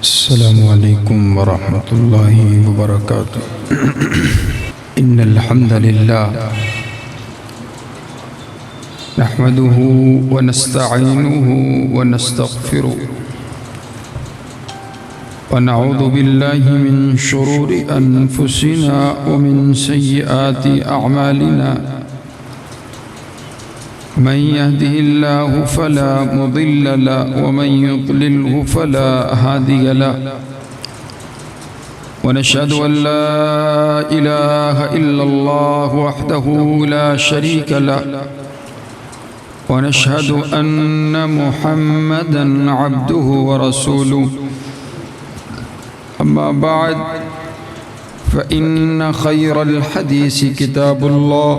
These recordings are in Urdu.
السلام علیکم ورحمۃ اللہ وبرکاتہ۔ ان الحمد للہ نحمده ونستعینه ونستغفره ونعوذ باللہ من شرور انفسنا ومن سیئات اعمالنا من يهده الله فلا مضل له ومن يضلله فلا هادي له ونشهد أن لا إله إلا الله وحده لا شريك له ونشهد أن محمدا عبده ورسوله أما بعد فإن خير الحديث كتاب الله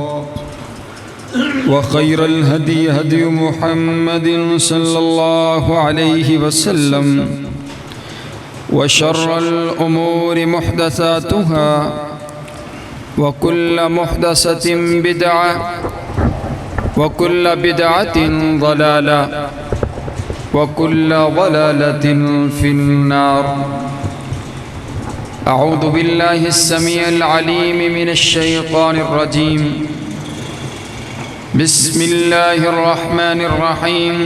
وخير الهدي هدي محمد صلى الله عليه وسلم وشر الأمور محدثاتها وكل محدثة بدعة وكل بدعة ضلالة وكل ضلالة في النار أعوذ بالله السميع العليم من الشيطان الرجيم بسم اللہ الرحمن الرحیم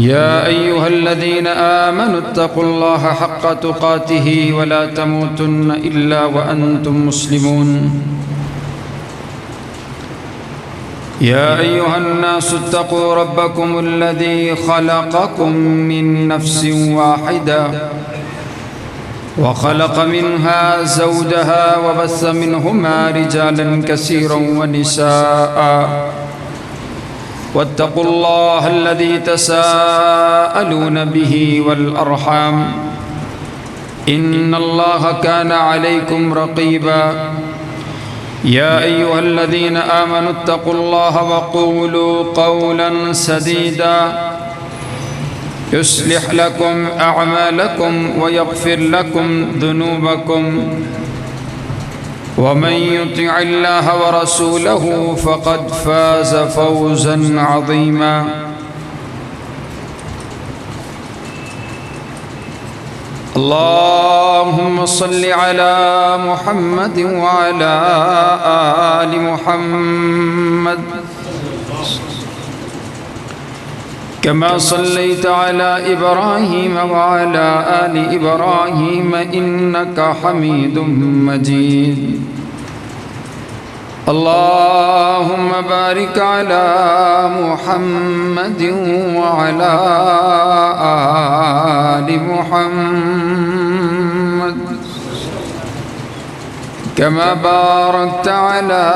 یا ایہا الذین آمنوا اتقوا اللہ حق تقاته ولا تموتن الا وانتم مسلمون یا ایہا الناس اتقوا ربکم الذی خلقکم من نفس واحدہ وخلق منها زوجها وبث منهما رجالا كثيرا ونساء واتقوا الله الذي تساءلون به والأرحام إن الله كان عليكم رقيبا يا أيها الذين آمنوا اتقوا الله وقولوا قولا سديدا يصلح لكم أعمالكم ويغفر لكم ذنوبكم ومن يطع الله ورسوله فقد فاز فوزا عظيما اللهم صل على محمد وعلى آل محمد كما صليت على إبراهيم وعلى آل إبراهيم إنك حميد مجيد اللهم بارك على محمد وعلى آل محمد كما باركت على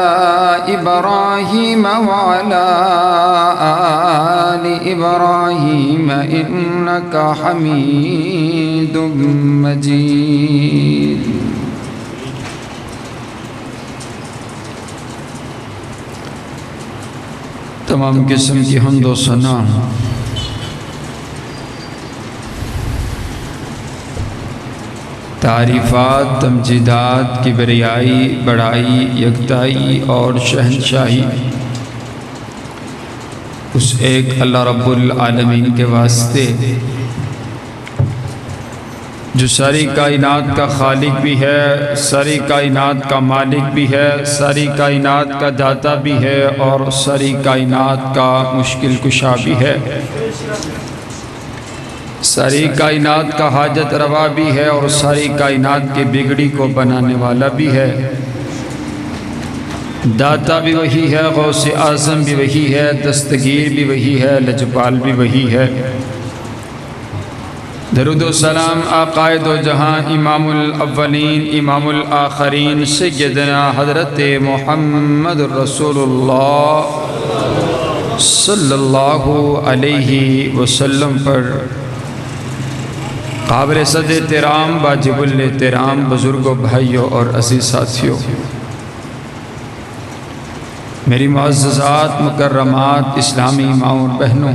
إبراهيم وعلى آل إبراهيم إنك حميد مجيد تمام قسم کی حمد و ثنا تعریفات تمجیدات کبریائی بڑائی یکتائی اور شہنشاہی اس ایک اللہ رب العالمین کے واسطے جو ساری کائنات کا خالق بھی ہے، ساری کائنات کا مالک بھی ہے، ساری کائنات کا داتا بھی ہے اور ساری کائنات کا مشکل کشا بھی ہے، ساری کائنات کا حاجت روا بھی ہے اور ساری کائنات کی بگڑی کو بنانے والا بھی ہے۔ داتا بھی وہی ہے، غوث اعظم بھی وہی ہے، دستگیر بھی وہی ہے، لجپال بھی وہی ہے۔ درود و سلام آقائے دو جہاں امام الاولین امام الآخرین سیدنا حضرت محمد رسول اللہ صلی اللہ علیہ وسلم پر قابل صد احترام واجب الاحترام بزرگوں بھائیوں اور عزیز ساتھیوں، میری معززات مکرمات اسلامی ماؤں اور بہنوں،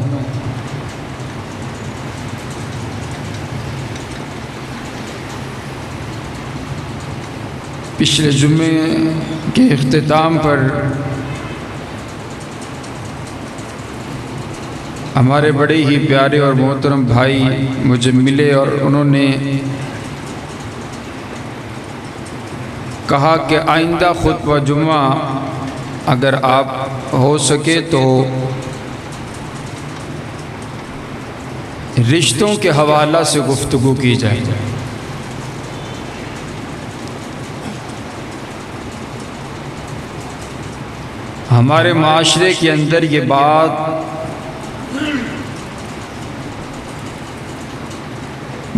پچھلے جمعے کے اختتام پر ہمارے بڑے ہی پیارے اور محترم بھائی مجھے ملے اور انہوں نے کہا کہ آئندہ خطبہ جمعہ اگر آپ ہو سکے تو رشتوں کے حوالہ سے گفتگو کی جائے۔ ہمارے معاشرے کے اندر یہ بات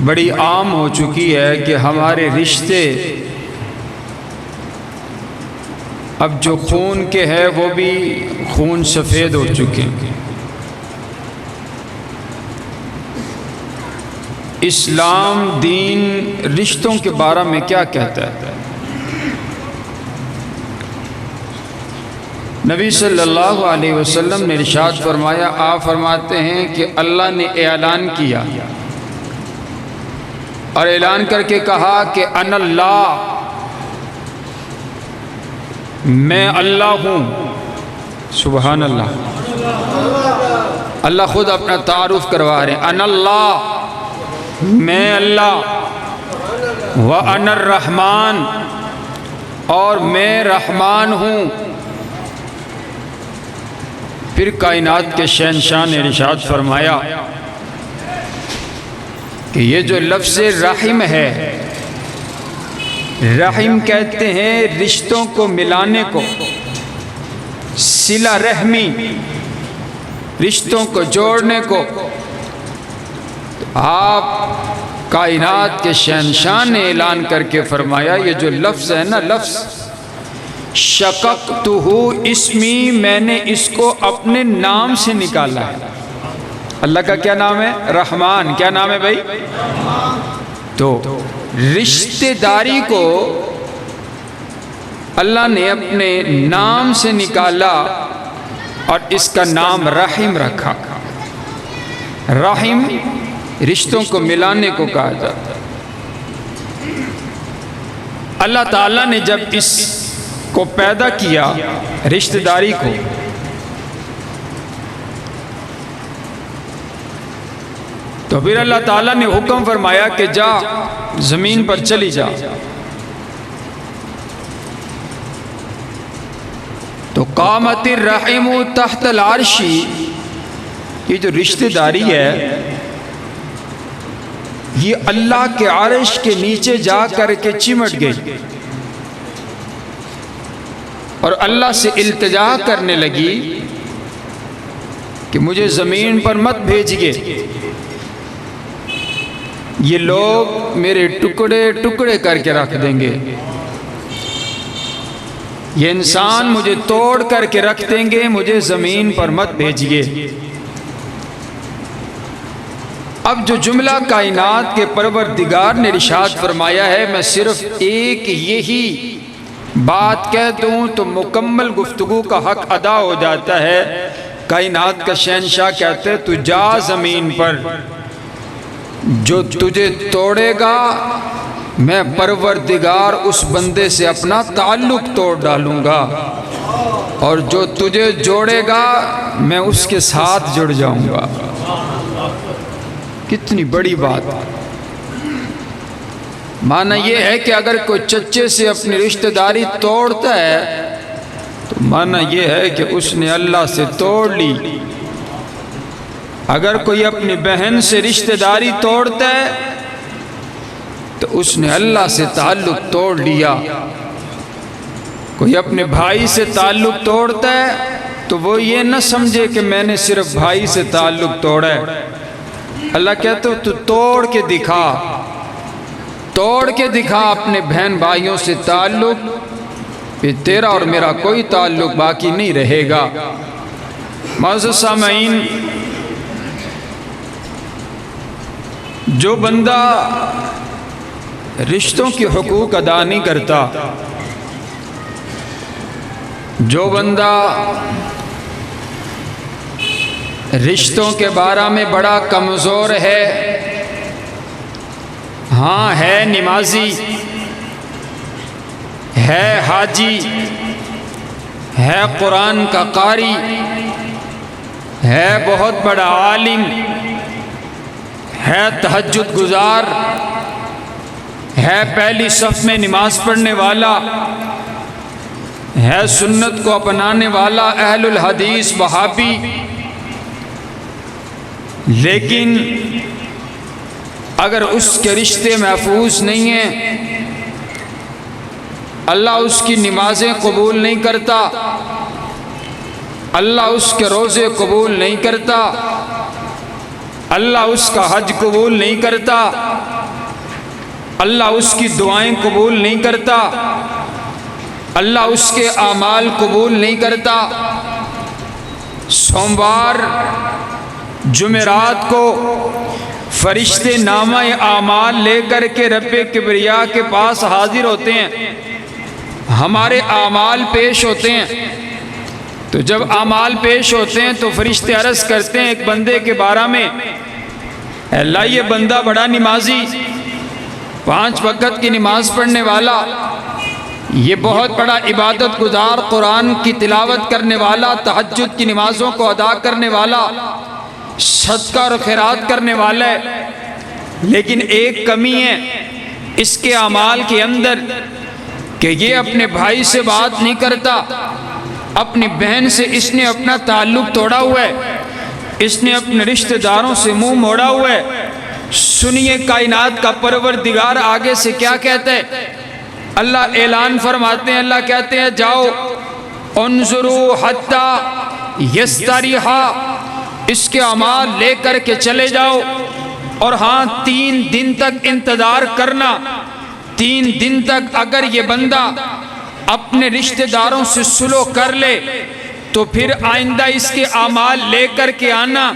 بڑی عام ہو چکی ہے کہ ہمارے رشتے اب جو خون کے ہے وہ بھی خون سفید ہو چکے ہیں۔ اسلام دین رشتوں کے بارے میں کیا کہتا ہے؟ نبی صلی اللہ علیہ وسلم نے ارشاد فرمایا، آپ فرماتے ہیں کہ اللہ نے اعلان کیا اور اعلان کر کے کہا کہ انا اللہ، میں اللہ ہوں۔ سبحان اللہ، اللہ خود اپنا تعارف کروا رہے ہیں، انا اللہ، میں اللہ، وَأَنَا الرحمن، اور میں رحمان ہوں۔ پھر کائنات کے شہنشاہ نے ارشاد فرمایا کہ یہ جو لفظ رحم ہے، رحم کہتے ہیں رشتوں کو ملانے کو، صلہ رحمی، رشتوں کو جوڑنے کو۔ آپ کائنات کے شہنشاہ نے اعلان کر کے فرمایا یہ جو لفظ ہے نا، لفظ شققتہ اسمی، میں نے اس کو اپنے نام سے نکالا ہے۔ اللہ کا کیا نام ہے؟ رحمان۔ کیا نام ہے بھائی؟ تو رشتہ داری کو اللہ نے اپنے نام سے نکالا اور اس کا نام رحم رکھا۔ رحم رشتوں کو ملانے کو کہا جاتا ہے۔ اللہ تعالیٰ نے جب اس کو پیدا کیا، رشتہ داری کو، تو پھر اللہ تعالیٰ نے حکم فرمایا کہ جا زمین پر چلی جا۔ تو قامت الرحم تحت العرش، یہ جو رشتہ داری ہے یہ اللہ کے عرش کے نیچے جا کر کے چمٹ گئی اور اللہ سے التجا کرنے لگی کہ مجھے زمین پر مت بھیجیے، یہ لوگ میرے ٹکڑے ٹکڑے کر کے رکھ دیں گے، یہ انسان مجھے توڑ کر کے رکھ دیں گے، مجھے زمین پر مت بھیجیے۔ اب جو جملہ کائنات کے پروردگار نے ارشاد فرمایا ہے، میں صرف ایک یہی بات کہہ دوں تو مکمل گفتگو کا حق ادا ہو جاتا ہے۔ کائنات کا شہنشاہ کہتے ہیں تو جا زمین پر، جو تجھے توڑے گا میں پروردگار اس بندے سے اپنا تعلق توڑ ڈالوں گا، اور جو تجھے جوڑے گا میں اس کے ساتھ جڑ جاؤں گا۔ کتنی بڑی بات۔ معنی یہ ہے کہ اگر کوئی چچے سے اپنی رشتہ داری توڑتا ہے تو معنی یہ ہے کہ اس نے اللہ سے توڑ لی۔ اگر کوئی اپنی بہن سے رشتہ داری توڑتا ہے تو اس نے اللہ سے تعلق توڑ لیا۔ کوئی اپنے بھائی سے تعلق توڑتا ہے تو وہ یہ نہ سمجھے کہ میں نے صرف بھائی سے تعلق توڑا ہے۔ اللہ کہتا ہے تو توڑ کے دکھا، توڑ کے دکھا اپنے بہن بھائیوں سے تعلق، پھر تیرا اور میرا کوئی تعلق باقی نہیں رہے گا۔ معزز سامعین، جو بندہ رشتوں کے حقوق ادا نہیں کرتا، جو بندہ رشتوں کے بارے میں بڑا کمزور ہے، ہاں ہے نمازی، ہے حاجی، ہے قرآن کا قاری، ہے بہت بڑا عالم، ہے تہجد گزار، ہے پہلی صف میں نماز پڑھنے والا، ہے سنت کو اپنانے والا، اہل الحدیث وہابی، لیکن اگر اس کے رشتے محفوظ نہیں ہیں، اللہ اس کی نمازیں قبول نہیں کرتا، اللہ اس کے روزے قبول نہیں کرتا، اللہ اس کا حج قبول نہیں کرتا، اللہ اس کی دعائیں قبول نہیں کرتا، اللہ اس کے اعمال قبول نہیں کرتا۔ سوموار جمعرات کو فرشتے نامہ اعمال لے کر کے رب کبریا کے پاس حاضر ہوتے ہیں، ہمارے اعمال پیش ہوتے ہیں۔ تو جب اعمال پیش ہوتے ہیں تو فرشتے عرض کرتے ہیں ایک بندے کے بارے میں، اللہ یہ بندہ بڑا نمازی، 5 وقت کی نماز پڑھنے والا، یہ بہت بڑا عبادت گزار، قرآن کی تلاوت کرنے والا، تہجد کی نمازوں کو ادا کرنے والا، صدقہ اور خیرات کرنے والا ہے، لیکن ایک کمی ہے اس کے اعمال کے اندر کہ یہ اپنے بھائی سے بات نہیں کرتا، اپنی بہن سے اس نے اپنا تعلق توڑا ہوا ہے، اس نے اپنے رشتہ داروں سے منہ موڑا ہوا ہے۔ سنیے کائنات کا پروردگار آگے سے کیا کہتا ہے، اللہ اعلان فرماتے ہیں، اللہ کہتے ہیں جاؤ انظروا حتی یستریحا، اس کے اعمال لے کر کے چلے جاؤ، اور ہاں 3 دن تک انتظار کرنا، 3 دن تک اگر یہ بندہ اپنے رشتہ داروں سے صلح کر لے تو پھر آئندہ اس کے اعمال لے کر کے آنا،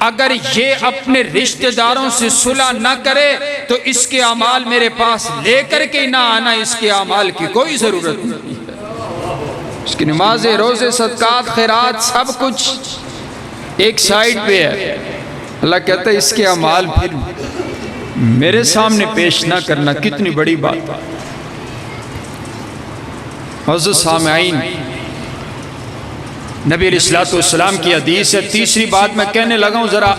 اگر یہ اپنے رشتہ داروں سے صلح نہ کرے تو اس کے اعمال میرے پاس لے کر کے نہ آنا، اس کے اعمال کی کوئی ضرورت نہیں ہے۔ اس کی نمازیں، روزے، صدقات، خیرات سب کچھ ایک سائیڈ پہ ہے، اللہ کہتا ہے اس کے اعمال پھر میرے سامنے پیش نہ کرنا، کتنی بڑی بات ہے۔ عزیز سامعین، نبی علیہ السلام کی حدیث ہے۔ تیسری بات میں کہنے لگا ہوں، ذرا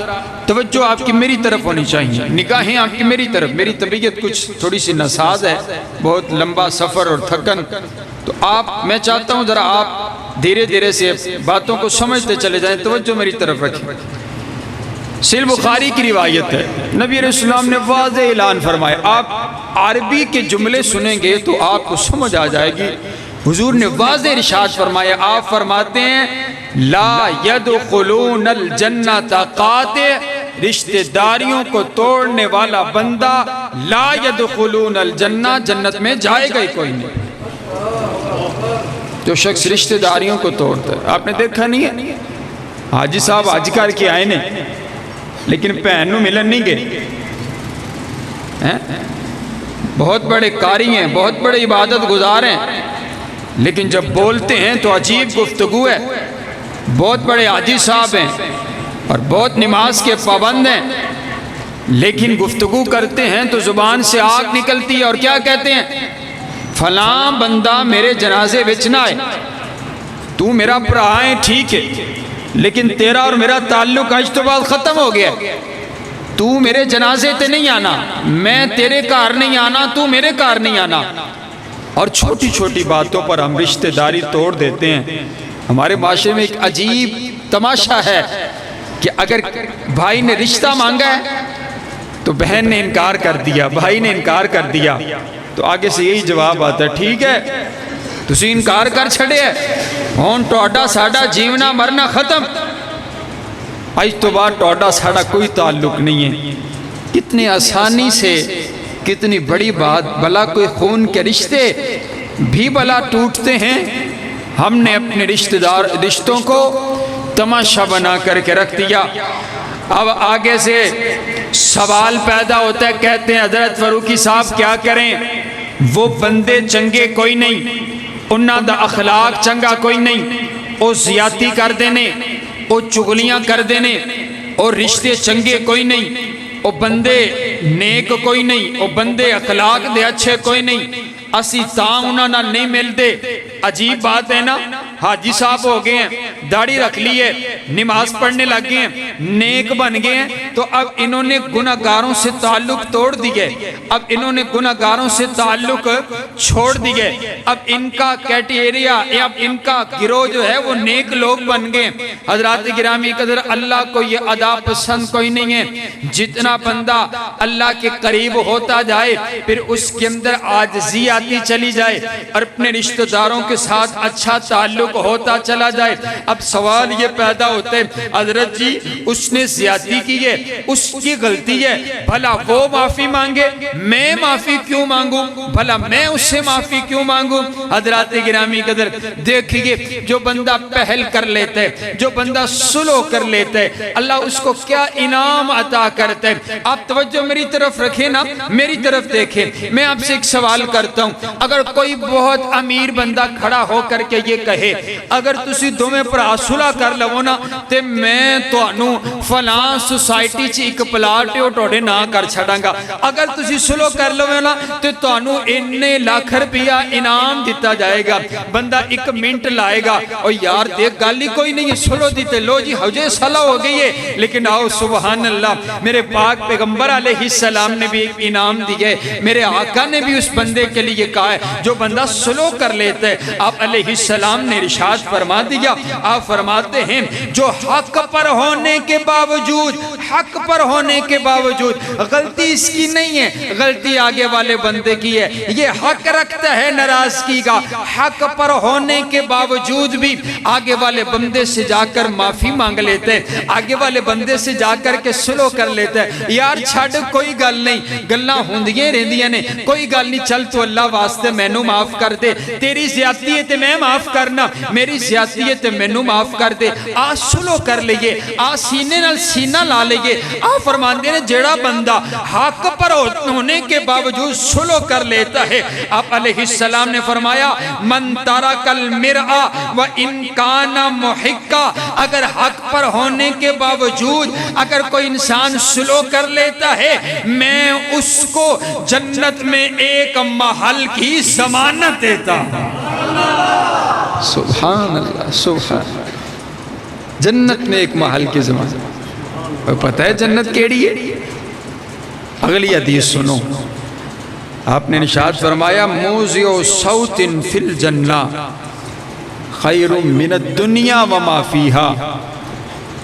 توجہ آپ کی میری طرف ہونی چاہیے، نگاہیں آپ کی میری طرف، میری طبیعت کچھ تھوڑی سی ناساز ہے، بہت لمبا سفر اور تھکن، تو میں چاہتا ہوں ذرا آپ دھیرے دھیرے سے باتوں کو سمجھتے چلے جائیں، توجہ میری طرف رکھیں۔ صحیح بخاری کی روایت ہے، نبی علیہ السلام نے واضح اعلان فرمایا، آپ عربی کے جملے سنیں گے تو آپ کو سمجھ آ جائے گی۔ حضور نے واضح ارشاد فرمایا، آپ فرماتے ہیں لا يدخلون الجنت قاطع، رشتہ داریوں کو توڑنے والا بندہ لا يدخلون الجنہ، جنت میں جائے گا ہی کوئی نہیں۔ جو شخص رشتہ داریوں کو توڑتا ہے، آپ نے دیکھا نہیں ہے حاجی صاحب حج کر کے آئے نے لیکن بہن نو ملن نہیں گئے، بہت بڑے قاری ہیں، بہت بڑے عبادت گزار ہیں، لیکن جب بولتے ہیں تو عجیب گفتگو ہے۔ بہت بڑے حاجی صاحب ہیں اور بہت نماز کے پابند ہیں، لیکن گفتگو کرتے ہیں تو زبان سے آگ نکلتی ہے، اور کیا کہتے ہیں، فلاں بندہ میرے جنازے وچ نہ آئے، تو میرا بھرا ہے ٹھیک ہے، لیکن تیرا اور میرا تعلق آج تو بعد ختم ہو گیا، تو میرے جنازے تے نہیں آنا، میں تیرے کار نہیں آنا، تو میرے کار نہیں آنا۔ اور چھوٹی چھوٹی باتوں پر ہم رشتہ داری توڑ دیتے ہیں۔ ہمارے معاشرے میں ایک عجیب تماشا ہے کہ اگر بھائی نے رشتہ مانگا ہے تو بہن نے انکار کر دیا، بھائی نے انکار کر دیا، تو آگے سے یہی جواب آتا ہے، ٹھیک ہے تسی انکار کر چھڑے ہے، ہون ٹوڈا ساڈا جیونا مرنا ختم، آج تو بعد ٹوڈا ساڈا کوئی تعلق نہیں ہے۔ کتنی آسانی سے، کتنی بڑی بات، بھلا کوئی خون کے رشتے بھی بھلا ٹوٹتے ہیں، ہم نے اپنے رشتوں کو تماشا بنا کر کے رکھ دیا۔ اب آگے سے سوال پیدا ہوتا ہے، کہتے ہیں حضرت فاروقی صاحب کیا کریں، وہ بندے چنگے کوئی نہیں، انہاں دا اخلاق چنگا کوئی نہیں، او زیادتی کر دینے، او چغلیاں کر دینے، اور رشتے چنگے کوئی نہیں، او بندے نیک کوئی نہیں، او بندے اخلاق دے اچھے کوئی نہیں، اسی تاں انہاں نہ نہیں مل دے۔ عجیب بات ہے نا، حاجی صاحب ہو گئے ہیں، داڑھی رکھ لی ہے، نماز پڑھنے لگ گئے ہیں، نیک بن گئے ہیں، تو اب انہوں نے گناہگاروں سے تعلق توڑ دیے، اب انہوں نے گناہگاروں سے تعلق چھوڑ دیے، اب ان کا کیٹیریا اب ان کا گروہ جو ہے وہ نیک لوگ بن گئے۔ حضرات گرامی قدر، اللہ کو یہ ادا پسند کوئی نہیں ہے۔ جتنا بندہ اللہ کے قریب ہوتا جائے پھر اس کے اندر عاجزی آتی چلی جائے اور اپنے رشتہ داروں کے ساتھ اچھا تعلق ہوتا چلا جائے۔ اب سوال یہ پیدا ہوتا ہے حضرت جی اس نے زیادتی کی ہے، اس کی غلطی ہے، بھلا وہ معافی مانگے، میں معافی کیوں مانگوں؟ بھلا میں اس سے معافی کیوں مانگوں؟ حضرات گرامی قدر دیکھئے، جو بندہ پہل کر لیتا ہے، جو بندہ سلو کر لیتا ہے، اللہ اس کو کیا انعام عطا کرتا ہے۔ آپ توجہ میری طرف رکھیں نا، میری طرف دیکھیں۔ میں آپ سے ایک سوال کرتا ہوں، اگر کوئی بہت امیر بندہ کھڑا ہو کر کے یہ کہے اگر تسی دوویں بھرا صلح کر لو نا تے میں تانوں فلاں سوسائٹی چ ایک پلاٹ ٹوڑے نہ کر چھڑاں گا، اگر تسی صلح کر لو نا تے تانوں اتنے لاکھ روپیہ انعام دیتا جائے گا۔ بندہ ایک منٹ لائے گا، اور یار دیکھ گالی کوئی نہیں ہے، صلح دیتے لو جی ہجے صلح ہو گئی ہے، لیکن آؤ سبحان اللہ، میرے پاک پیغمبر علیہ السلام نے بھی ایک انعام دیئے، میرے آقا نے بھی اس بندے کے لیے کہا ہے جو بندہ صلح کر لیتا ہے۔ آپ علیہ السلام نے ارشاد فرما دیا، آپ فرماتے ہیں جو حق پر ہونے کے باوجود، حق پر ہونے کے باوجود غلطی اس کی نہیں ہے، غلطی آگے والے بندے کی ہے، یہ حق رکھتا ہے ناراضگی کا، حق پر ہونے کے باوجود بھی آگے والے بندے سے جا کر معافی مانگ لیتے ہیں، آگے والے بندے سے جا کر کے صلح کر لیتے ہیں۔ یار چھڑ کوئی گل نہیں، گلاں ہوندیاں رہندیاں نے، کوئی گل نہیں، چل تو اللہ واسطے مینوں معاف کر دے، تیری زیادتی ہے تے میں معاف کرنا، میری زیادتی ہے تے مینوں معاف کر دے، آ صلح کر لئیے، آ سینے نال سینہ لا لئیے۔ آ فرماندے نے جڑا بندہ حق پر ہونے کے باوجود صلح کر لیتا ہے، آپ علیہ السلام نے فرمایا من ترک المرء وان کان محقا، اگر حق پر ہونے کے باوجود اگر کوئی انسان صلح کر لیتا ہے میں اس کو جنت میں ایک محل کی ضمانت دیتا ہوں۔ سبحان اللہ، سبحان اللہ، جنت میں ایک محل کی ضمانت۔ پتہ ہے جنت کیڑی ہے؟ اگلی حدیث سنو، آپ نے ارشاد فرمایا موضع صوت فی الجنہ خیر من الدنیا وما فیہا۔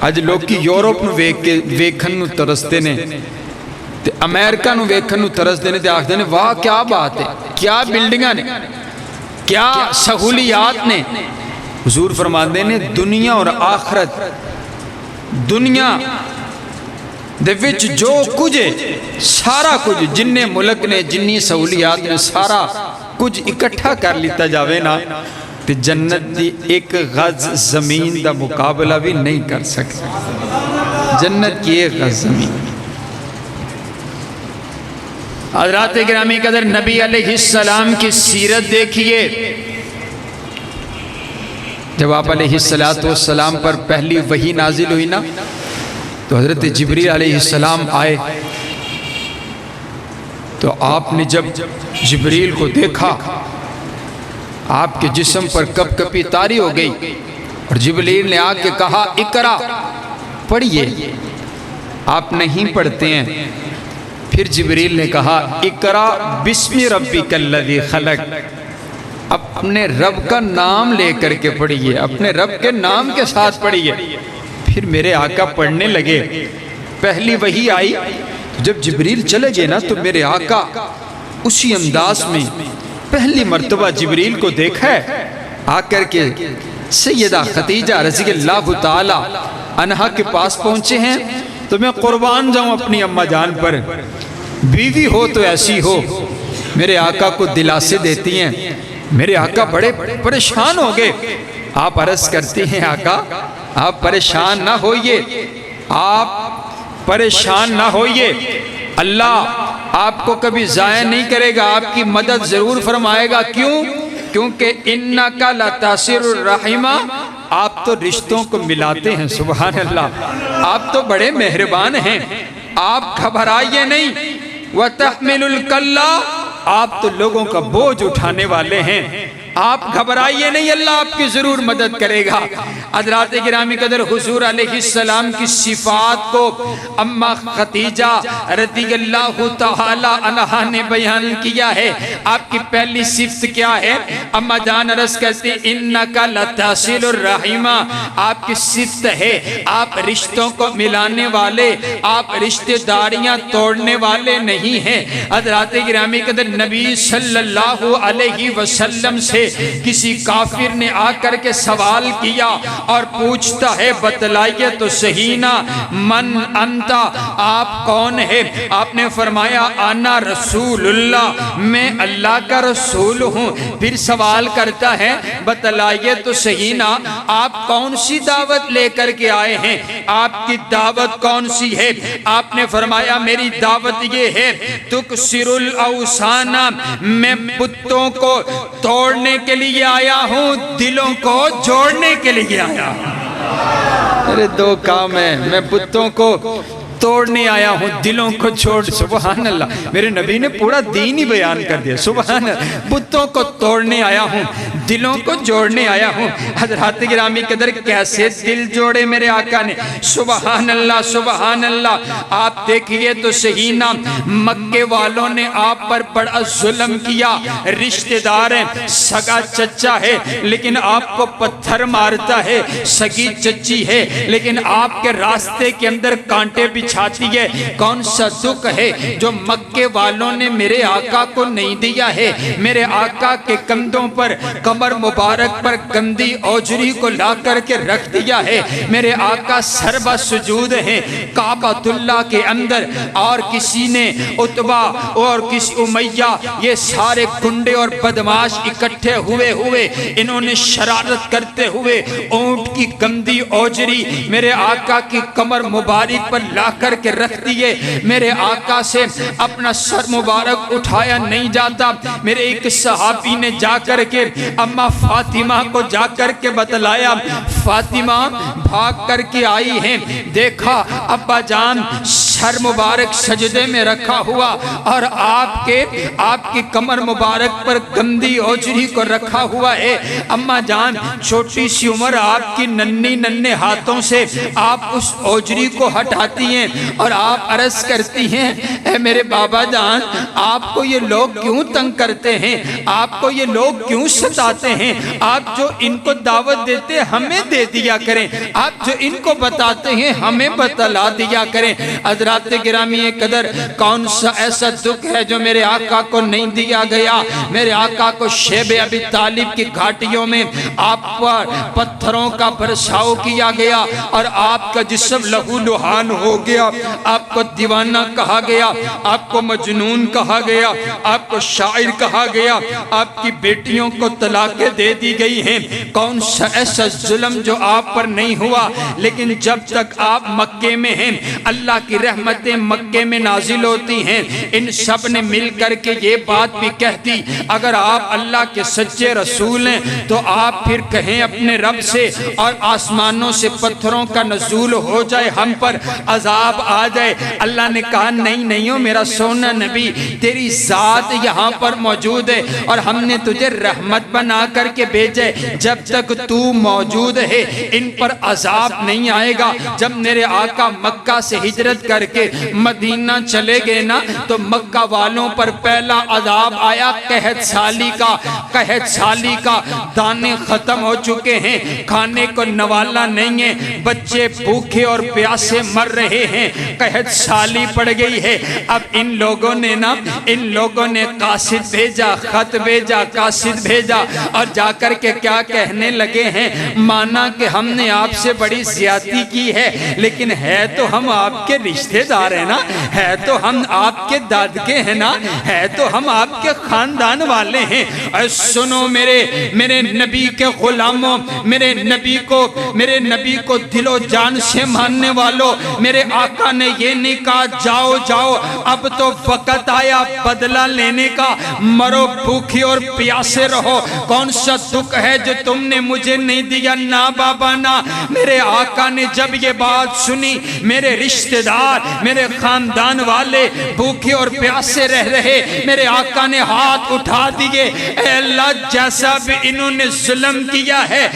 آج لوگ کی یورپ نو ویکھن نو ترستے نے تے امریکہ نو ویکھن نو ترستے نے تے آکھدے نے واہ کیا بات ہے، کیا بلڈنگاں نے، کیا سہولیات نے۔ حضور فرماندے نے دنیا اور آخرت، دنیا دے وچ جو کچھ ہے سارا کچھ جننے ملک نے جنی سہولیات نے سارا کچھ اکٹھا کر لیتا جاوے نا تے جنت دی ایک غز زمین دا مقابلہ بھی نہیں کر سکتا، جنت کی ایک غز زمین۔ حضرات گرامی قدر، نبی علیہ السلام کی سیرت دیکھیے، جب آپ علیہ السلام پر پہلی وحی نازل ہوئی نا تو حضرت جبریل علیہ السلام آئے، تو آپ نے جب جبریل کو دیکھا آپ کے جسم پر کپ کپی طاری ہو گئی، اور جبریل نے آ کے کہا اقرا، پڑھیے، آپ نہیں پڑھتے ہیں۔ پھر جبریل نے کہا اقرا بسم ربک الذی خلق، اپنے رب کا نام لے کر کے پڑھیے، اپنے رب کے نام کے ساتھ پڑھیے۔ پھر میرے آقا پڑھنے لگے، پہلی وحی آئی، جب جبریل چلے گئے نا تو میرے آقا اسی انداز میں پہلی مرتبہ جبریل کو دیکھا ہے، آ کر کے سیدہ خدیجہ رضی اللہ تعالی عنہا کے پاس پہنچے ہیں۔ تو میں قربان جاؤں اپنی اماں جان پر، بیوی ہو تو ایسی ہو، میرے آقا کو دلاسے دیتی ہیں۔ میرے آقا بڑے پریشان ہو گئے، آپ عرض کرتی ہیں آقا آپ پریشان نہ ہوئیے، آپ پریشان نہ ہوئیے، اللہ آپ کو کبھی ضائع نہیں کرے گا، آپ کی مدد ضرور فرمائے گا۔ کیوں؟ کیونکہ اِنَّكَ لَتَصِلُ الرَّحِمَ، آپ تو رشتوں کو ملاتے ہیں، سبحان اللہ، آپ تو بڑے مہربان ہیں، آپ گھبرائیے نہیں۔ وَتَحْمِلُ الْكَلَّ، آپ تو لوگوں کا بوجھ اٹھانے والے ہیں۔ آپ گھبرائیے نہیں، اللہ آپ کی ضرور مدد کرے گا۔ حضرات گرامی قدر، حضور علیہ السلام کی صفات کو اماں خدیجہ رضی اللہ تعالی عنہا نے بیان کیا ہے۔ آپ کی پہلی صفت کیا ہے؟ اماں جان عرض کرتی انکا لتصل الرحیم، آپ کی صفت ہے آپ رشتوں کو ملانے والے، آپ رشتہ داریاں توڑنے والے نہیں ہیں۔ حضرات گرامی قدر، نبی صلی اللہ علیہ وسلم سے کسی کافر نے آ کر کے سوال کیا اور پوچھتا ہے بتلائیے تو صحیح نا، من انتا، آپ کون ہے؟ آپ نے فرمایا انا رسول اللہ، میں اللہ کا رسول ہوں۔ پھر سوال کرتا ہے بتلائیے تو صحیح نا، آپ کون سی دعوت لے کر کے آئے ہیں؟ آپ کی دعوت کون سی ہے؟ آپ نے فرمایا میری دعوت یہ ہے تکسر الاوثان، میں بتوں کو توڑنے کے لیے آیا ہوں، دلوں کو جوڑنے کے لیے آیا ہوں۔ میرے دو کام ہیں، میں بتوں کو توڑنے آیا ہوں، دلوں کو چھوڑ۔ سبحان اللہ، میرے نبی نے پورا دین ہی بیان کر دیا۔ سبحان اللہ، بتوں کو توڑنے آیا ہوں، دلوں کو جوڑنے آیا ہوں۔ حضرات گرامی قدر، کیسے دل جوڑے میرے آقا نے؟ سبحان اللہ سبحان اللہ۔ آپ دیکھئے تو صحیح نا، مکے والوں نے آپ پر بڑا ظلم کیا، رشتہ دار ہیں، سگا چچا ہے لیکن آپ کو پتھر مارتا ہے، سگی چچی ہے لیکن آپ کے راستے کے اندر کانٹے بچھاتی ہے۔ کون سا دکھ ہے جو مکے والوں نے میرے آقا کو نہیں دیا ہے؟ میرے آقا کے کندھوں پر، کمر مبارک پر گندی اوجری کو لا کر کے رکھ دیا ہے۔ میرے آقا سربہ سجود ہیں کعبۃ اللہ کے اندر، اور کسی نے عتبہ اور کسی امیہ، یہ سارے گنڈے اور بدماش اکٹھے ہوئے انہوں نے شرارت کرتے ہوئے اونٹ کی گندی اوجری میرے آقا کی کمر مبارک پر لا کر کے رکھ دیے۔ میرے آقا سے اپنا سر مبارک اٹھایا نہیں جاتا۔ میرے ایک صحابی نے جا کر کے اماں فاطمہ کو جا کر کے بتلایا، فاطمہ بھاگ کر کے آئی ہیں، دیکھا ابا جان سر مبارک سجدے میں رکھا ہوا اور آپ کی کمر مبارک پر گندی اوجری کو رکھا ہوا ہے۔ اماں جان چھوٹی سی عمر آپ کی ننھے ہاتھوں سے آپ اس اوجری کو ہٹاتی ہیں اور آپ عرض کرتی ہیں اے میرے بابا جان، آپ کو یہ لوگ کیوں تنگ کرتے ہیں؟ آپ کو یہ لوگ کیوں ستاتے ہیں؟ آپ جو ان کو دعوت دیتے ہمیں دے دیا کریں، آپ جو ان کو بتاتے ہیں ہمیں بتلا دیا کریں۔ حضرات گرامی قدر، کون سا ایسا دکھ ہے جو میرے آقا کو نہیں دیا گیا؟ میرے آقا کو شیب ابی طالب کی گھاٹیوں میں آپ پر پتھروں کا برساؤ کیا گیا اور آپ کا جسم لہو لہان ہو گیا، آپ کو دیوانہ کہا گیا، آپ کو مجنون کہا گیا، آپ کو شاعر کہا گیا، آپ کی بیٹیوں کو طلاقیں دے دی گئی ہیں۔ کون سا ایسا ظلم جو آپ پر نہیں ہوا؟ لیکن جب تک آپ مکے میں ہیں، اللہ کی رحمتیں مکے میں نازل ہوتی ہیں۔ ان سب نے مل کر کے یہ بات بھی کہتی، اگر آپ اللہ کے سچے رسول ہیں تو آپ پھر کہیں اپنے رب سے اور آسمانوں سے پتھروں کا نزول ہو جائے، ہم پر عذاب آ جائے۔ اللہ نے کہا نہیں ہو میرا سونا نبی، تیری ذات یہاں پر موجود ہے اور ہم نے تجھے رحمت بنا کر کے بھیجے، جب تک تو موجود ہے ان پر عذاب نہیں آئے گا۔ جب میرے آقا مکہ سے ہجرت کر کے مدینہ چلے گئے نا، تو مکہ والوں پر پہلا عذاب آیا قحط سالی کا، دانے ختم ہو چکے ہیں، کھانے کو نوالا نہیں ہے، بچے بھوکے اور پیاسے مر رہے ہیں، قحط سالی پڑ گئی ہے۔ اب ان لوگوں نے قاصد بھیجا، خط بھیجا، قاصد بھیجا اور جا کر کے کیا کہنے لگے ہیں؟ مانا کہ ہم نے آپ سے بڑی زیادتی کی ہے لیکن ہے تو ہم آپ کے رشتہ دار ہیں نا، ہے تو ہم آپ کے دادکے ہیں نا، ہے تو ہم آپ کے خاندان والے ہیں۔ اے سنو میرے نبی کے غلاموں، میرے نبی کو دل و جان سے ماننے والوں، میرے آقا نے یہ نہیں کہا جاؤ اب تو وقت آیا بدلہ لینے کا، مرو بھوکھی اور پیاسے رہو۔ کون سا دکھ ہے جو تم نے مجھے نہیں دیا؟ نا بابا نا۔ میرے آقا نے جب یہ بات سنی، میرے رشتہ دار میرے خاندان والے بھوکے اور پیاسے رہ رہے، میرے آقا نے ہاتھ اٹھا دیے، اے اللہ جیسا بھی انہوں نے ظلم کیا ہے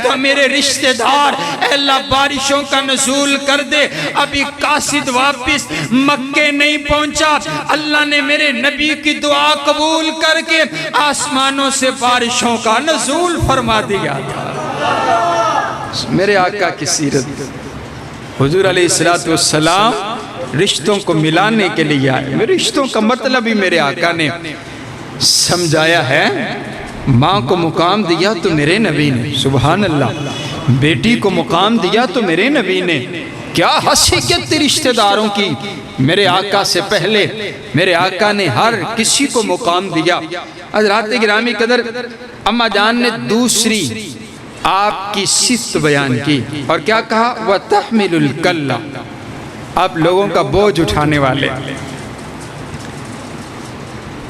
تو میرے رشتہ دار، اے اللہ بارشوں کا نزول کر دے۔ ابھی قاصد واپس مکے نہیں پہنچا، اللہ نے میرے نبی کی دعا قبول کر کے آسمانوں سے بارشوں کا نزول فرما دیا تھا۔ میرے آقا کی سیرت، حضور علیہ السلام رشتوں کو ملانے کے لیے آئے۔ میرے رشتوں کا مطلب ہی میرے آقا نے سمجھایا ہے۔ ماں کو مقام دیا تو میرے نبی نے، سبحان اللہ، بیٹی کو مقام دیا تو میرے نبی نے، کیا حیثیت تھی رشتہ داروں کی۔ میرے آقا سے پہلے میرے آقا نے ہر کسی کو مقام دیا۔ حضرات گرامی قدر، اما جان نے دوسری آپ کی صفت بیان کی اور کیا کہا؟ وَتَحْمِلُ الْكَلَّ، آپ لوگوں کا بوجھ اٹھانے والے۔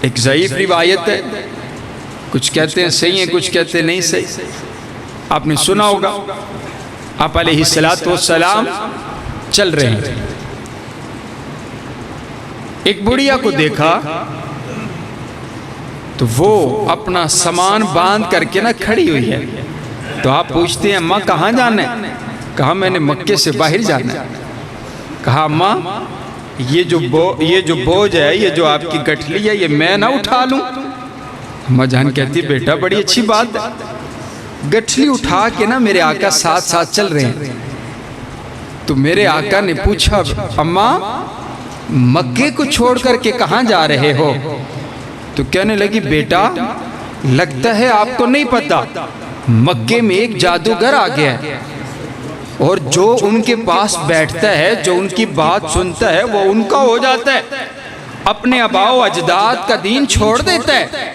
ایک ضعیف روایت ہے، کچھ کہتے ہیں صحیح ہیں، کچھ کہتے ہیں نہیں صحیح۔ آپ نے سنا ہوگا، آپ علیہ السلام چل رہے ہیں، ایک بڑھیا کو دیکھا تو وہ اپنا سامان باندھ کر کے کھڑی ہوئی ہے۔ تو آپ پوچھتے ہیں اماں کہاں جانا ہے؟ کہا میں نے مکے سے باہر جانا ہے۔ کہا اماں یہ جو بوجھ ہے، یہ جو آپ کی گٹھلی ہے، یہ میں نہ اٹھا لوں؟ اماں جان کہتی بیٹا بڑی اچھی بات ہے، گٹھلی اٹھا کے میرے آقا ساتھ ساتھ چل رہے ہیں۔ تو میرے آقا نے پوچھا اماں مکے کو چھوڑ کر کے کہاں جا رہے ہو؟ تو کہنے لگی بیٹا لگتا ہے آپ کو نہیں پتا، مکے میں ایک جادوگر آ گیا ہے اور جو ان کے پاس بیٹھتا ہے، جو ان کی بات سنتا ہے، وہ ان کا ہو جاتا ہے، اپنے آباء و اجداد کا دین چھوڑ دیتا ہے۔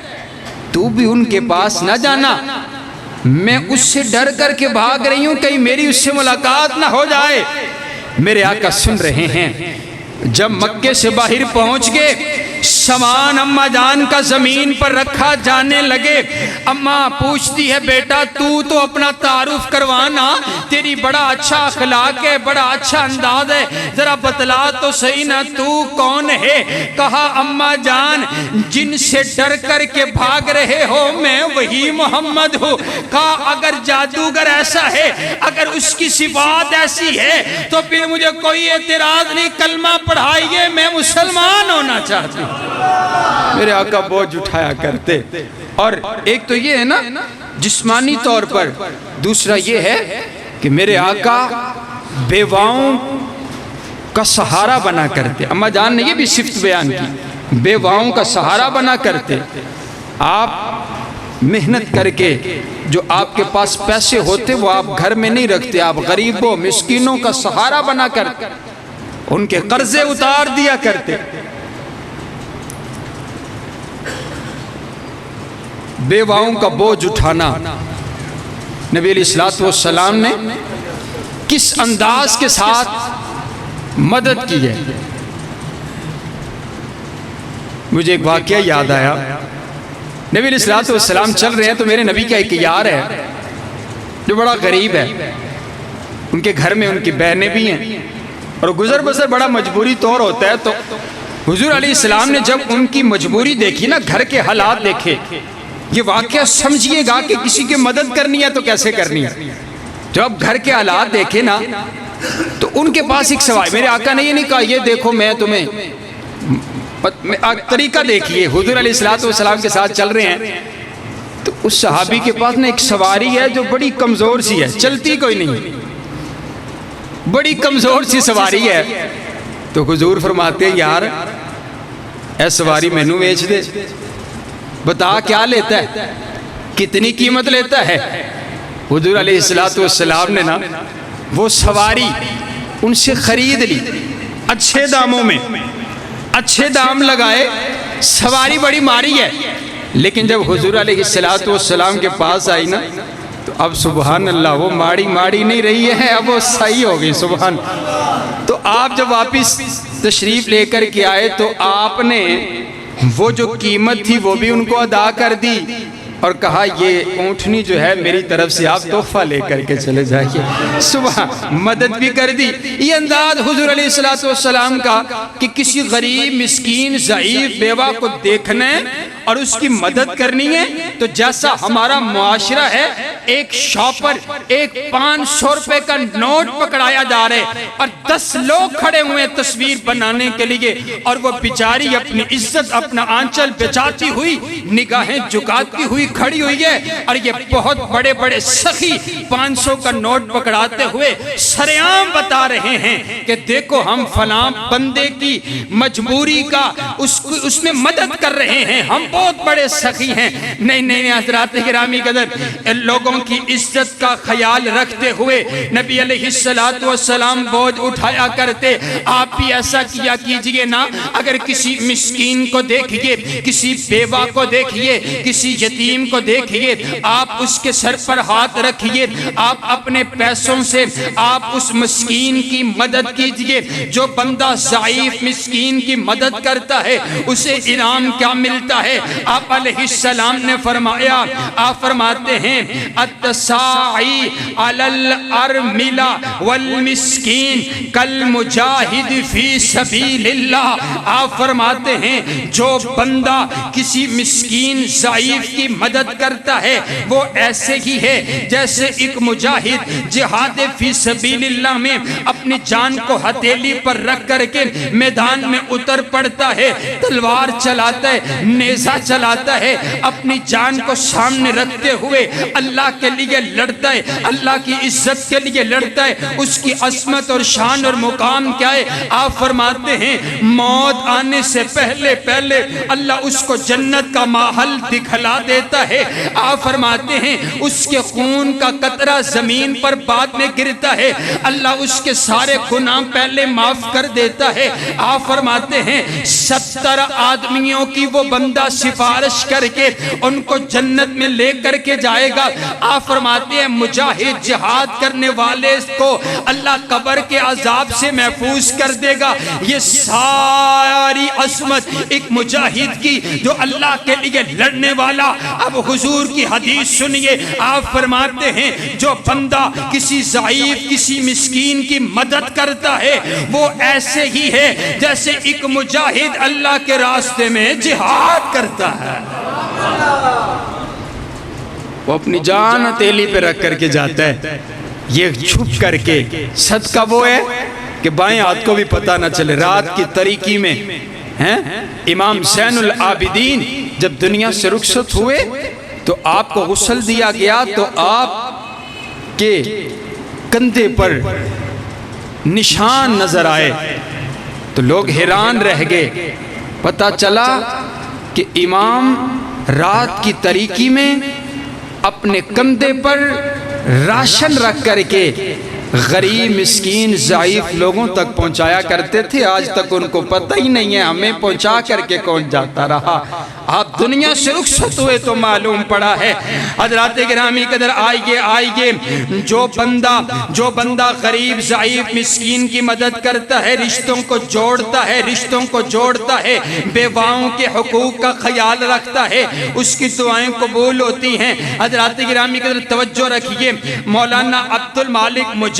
تو بھی ان کے پاس نہ جانا، میں اس سے ڈر کر کے بھاگ رہی ہوں، کہیں میری اس سے ملاقات نہ ہو جائے۔ میرے آقا سن رہے ہیں۔ جب مکے سے باہر پہنچ گئے، سامان اماں جان کا زمین پر رکھا، جانے لگے۔ اماں پوچھتی ہے بیٹا تو اپنا تعارف کروانا، تیری بڑا اچھا اخلاق ہے، بڑا اچھا انداز ہے، ذرا بتلا تو صحیح نا تو کون ہے؟ کہا اماں جان جن سے ڈر کر کے بھاگ رہے ہو میں وہی محمد ہوں۔ کہا اگر جادوگر ایسا ہے، اگر اس کی صفات ایسی ہے تو پھر مجھے کوئی اعتراض نہیں، کلمہ پڑھائیے، میں مسلمان ہونا چاہتی ہوں۔ میرے آقا بوجھ اٹھایا کرتے۔ اور ایک تو یہ ہے نا جسمانی طور پر، دوسرا یہ ہے کہ میرے آقا بیواؤں کا سہارا بنا کرتے۔ اماں جان نے یہ بھی صفت بیان کی، بیواؤں کا سہارا بنا کرتے۔ آپ محنت کر کے جو آپ کے پاس پیسے ہوتے وہ آپ گھر میں نہیں رکھتے، آپ غریبوں مسکینوں کا سہارا بنا کرتے، ان کے قرضے اتار دیا کرتے۔ بیواؤں کا بوجھ اٹھانا نبی علیہ السلام نے کس انداز کے ساتھ مدد کی ہے۔ مجھے ایک واقعہ یاد آیا، نبی علیہ السلام چل رہے ہیں تو میرے نبی کا ایک یار ہے جو بڑا غریب ہے، ان کے گھر میں ان کی بہنیں بھی ہیں اور گزر بسر بڑا مجبوری طور ہوتا ہے۔ تو حضور علیہ السلام نے جب ان کی مجبوری دیکھی نا، گھر کے حالات دیکھے، یہ واقعہ سمجھئے گا کہ کسی کی مدد کرنی ہے تو کیسے کرنی ہے۔ جب گھر کے حالات دیکھے نا تو ان کے پاس ایک سوال، میرے آقا نے یہ نہیں کہا یہ دیکھو میں تمہیں، طریقہ دیکھیے، حضور علیہ السلام کے ساتھ چل رہے ہیں تو اس صحابی کے پاس نا ایک سواری ہے جو بڑی کمزور سی ہے، چلتی کوئی نہیں، بڑی کمزور سی سواری ہے۔ تو حضور فرماتے ہیں یار اے سواری میں نو بیچ دے، بتا کیا لیتا ہے، کتنی قیمت لیتا ہے۔ حضور علیہ السلام نے نا وہ سواری ان سے خرید لی، اچھے داموں میں، اچھے دام لگائے، سواری بڑی ماری ہے، لیکن جب حضور علیہ السلام کے پاس آئی نا تو اب سبحان اللہ وہ ماڑی نہیں رہی ہے، اب وہ صحیح ہو گئی، سبحان۔ تو آپ جب واپس تشریف لے کر کے آئے تو آپ نے وہ جو قیمت تھی وہ بھی ان کو ادا کر دی، اور کہا یہ اونٹنی جو ہے میری طرف سے آپ تحفہ لے کر کے چلے جائیے۔ صبح مدد بھی کر دی۔ یہ انداز حضور علیہ السلام کا کہ کسی غریب مسکین ضعیف بیوہ کو دیکھنا ہے اور اس کی مدد کرنی ہے، تو جیسا ہمارا معاشرہ ہے، ایک شاپر ایک 500 روپے کا نوٹ پکڑایا جا رہا ہے اور 10 لوگ کھڑے ہوئے تصویر بنانے کے لیے، اور وہ بیچاری اپنی عزت اپنا آنچل بچاتی ہوئی نگاہیں جھکاتی ہوئی کھڑی ہوئی ہے، اور یہ بہت بڑے بڑے سخی 500 کا نوٹ پکڑاتے ہوئے سریعام بتا رہے ہیں کہ دیکھو ہم فلاں بندے کی مجبوری کا اس میں مدد کر رہے ہیں، ہم بہت بڑے سخی ہیں۔ نہیں حضرات گرامی قدر، لوگوں کی عزت کا خیال رکھتے ہوئے نبی علیہ السلام بوجھ اٹھایا کرتے۔ آپ بھی ایسا کیا کیجئے نا، اگر کسی مسکین کو دیکھئے، کسی بیوہ کو دیکھئے، کسی یتیم کو دیکھئے، آپ اس کے سر پر ہاتھ رکھئے، آپ اپنے پیسوں سے آپ اس مسکین کی مدد کیجئے۔ جو بندہ ضعیف مسکین کی مدد کرتا ہے اسے انعام کیا ملتا ہے؟ آپ علیہ السلام نے فرمایا، آپ فرماتے ہیں التساعی علی الارملہ والمسکین کالمجاہد فی سبیل اللہ۔ آپ فرماتے ہیں جو بندہ کسی مسکین ضعیف کی مدد کرتا ہے وہ ایسے ہی ہے جیسے ایک مجاہد جہاد فی سبیل اللہ میں اپنی جان کو ہتھیلی پر رکھ کر کے میدان میں اتر پڑتا ہے، تلوار چلاتا ہے، نیزہ چلاتا ہے، اپنی جان کو سامنے رکھتے ہوئے اللہ کے لیے لڑتا ہے، اللہ کی عزت کے لیے لڑتا ہے۔ اس کی عظمت اور شان اور مقام کیا ہے؟ آپ فرماتے ہیں موت آنے سے پہلے پہلے اللہ اس کو جنت کا ماحول دکھلا دیتا ہے۔ آپ فرماتے ہیں اس کے خون کا قطرہ زمین پر بعد میں گرتا ہے، اللہ اس کے سارے گناہ پہلے معاف کر دیتا ہے۔ آپ فرماتے ہیں 70 آدمیوں کی وہ بندہ سفارش کر کے ان کو جنت میں لے کر کے جائے گا۔ آپ فرماتے ہیں مجاہد جہاد کرنے والے کو اللہ قبر کے عذاب سے محفوظ کر دے گا۔ یہ ساری عظمت ایک مجاہد کی جو اللہ کے لیے لڑنے والا۔ اب حضور کی حدیث سنیے، آپ فرماتے ہیں جو بندہ کسی ضعیف کسی مسکین کی مدد کرتا ہے وہ ایسے ہی ہے جیسے ایک مجاہد اللہ کے راستے میں جہاد کرتا ہے۔ وہ اپنی جان ہتھیلی پہ رکھ کر کے جاتا ہے، یہ چھپ کر کے۔ صدقہ وہ ہے کہ بائیں ہاتھ کو بھی پتہ نہ چلے۔ رات کی تاریکی میں امام زین العابدین جب دنیا سے رخصت ہوئے تو آپ کو غسل دیا گیا، تو آپ کے کندھے پر نشان نظر آئے تو لوگ حیران رہ گئے۔ پتہ چلا کہ امام رات کی تاریکی میں اپنے کندھے پر راشن رکھ کر کے غریب مسکین ضعیف لوگوں تک پہنچایا کرتے تھے۔ آج تک ان کو پتہ ہی نہیں ہے ہمیں پہنچا کر کے کون جاتا رہا۔ آپ دنیا سے رخصت ہوئے تو معلوم پڑا ہے۔ حضرات گرامی قدر آئیے جو بندہ غریب ضعیف مسکین کی مدد کرتا ہے، رشتوں کو جوڑتا ہے، بیواؤں کے حقوق کا خیال رکھتا ہے، اس کی دعائیں قبول ہوتی ہیں۔ حضرات گرامی قدر توجہ رکھیے، مولانا عبد المالک مجاہد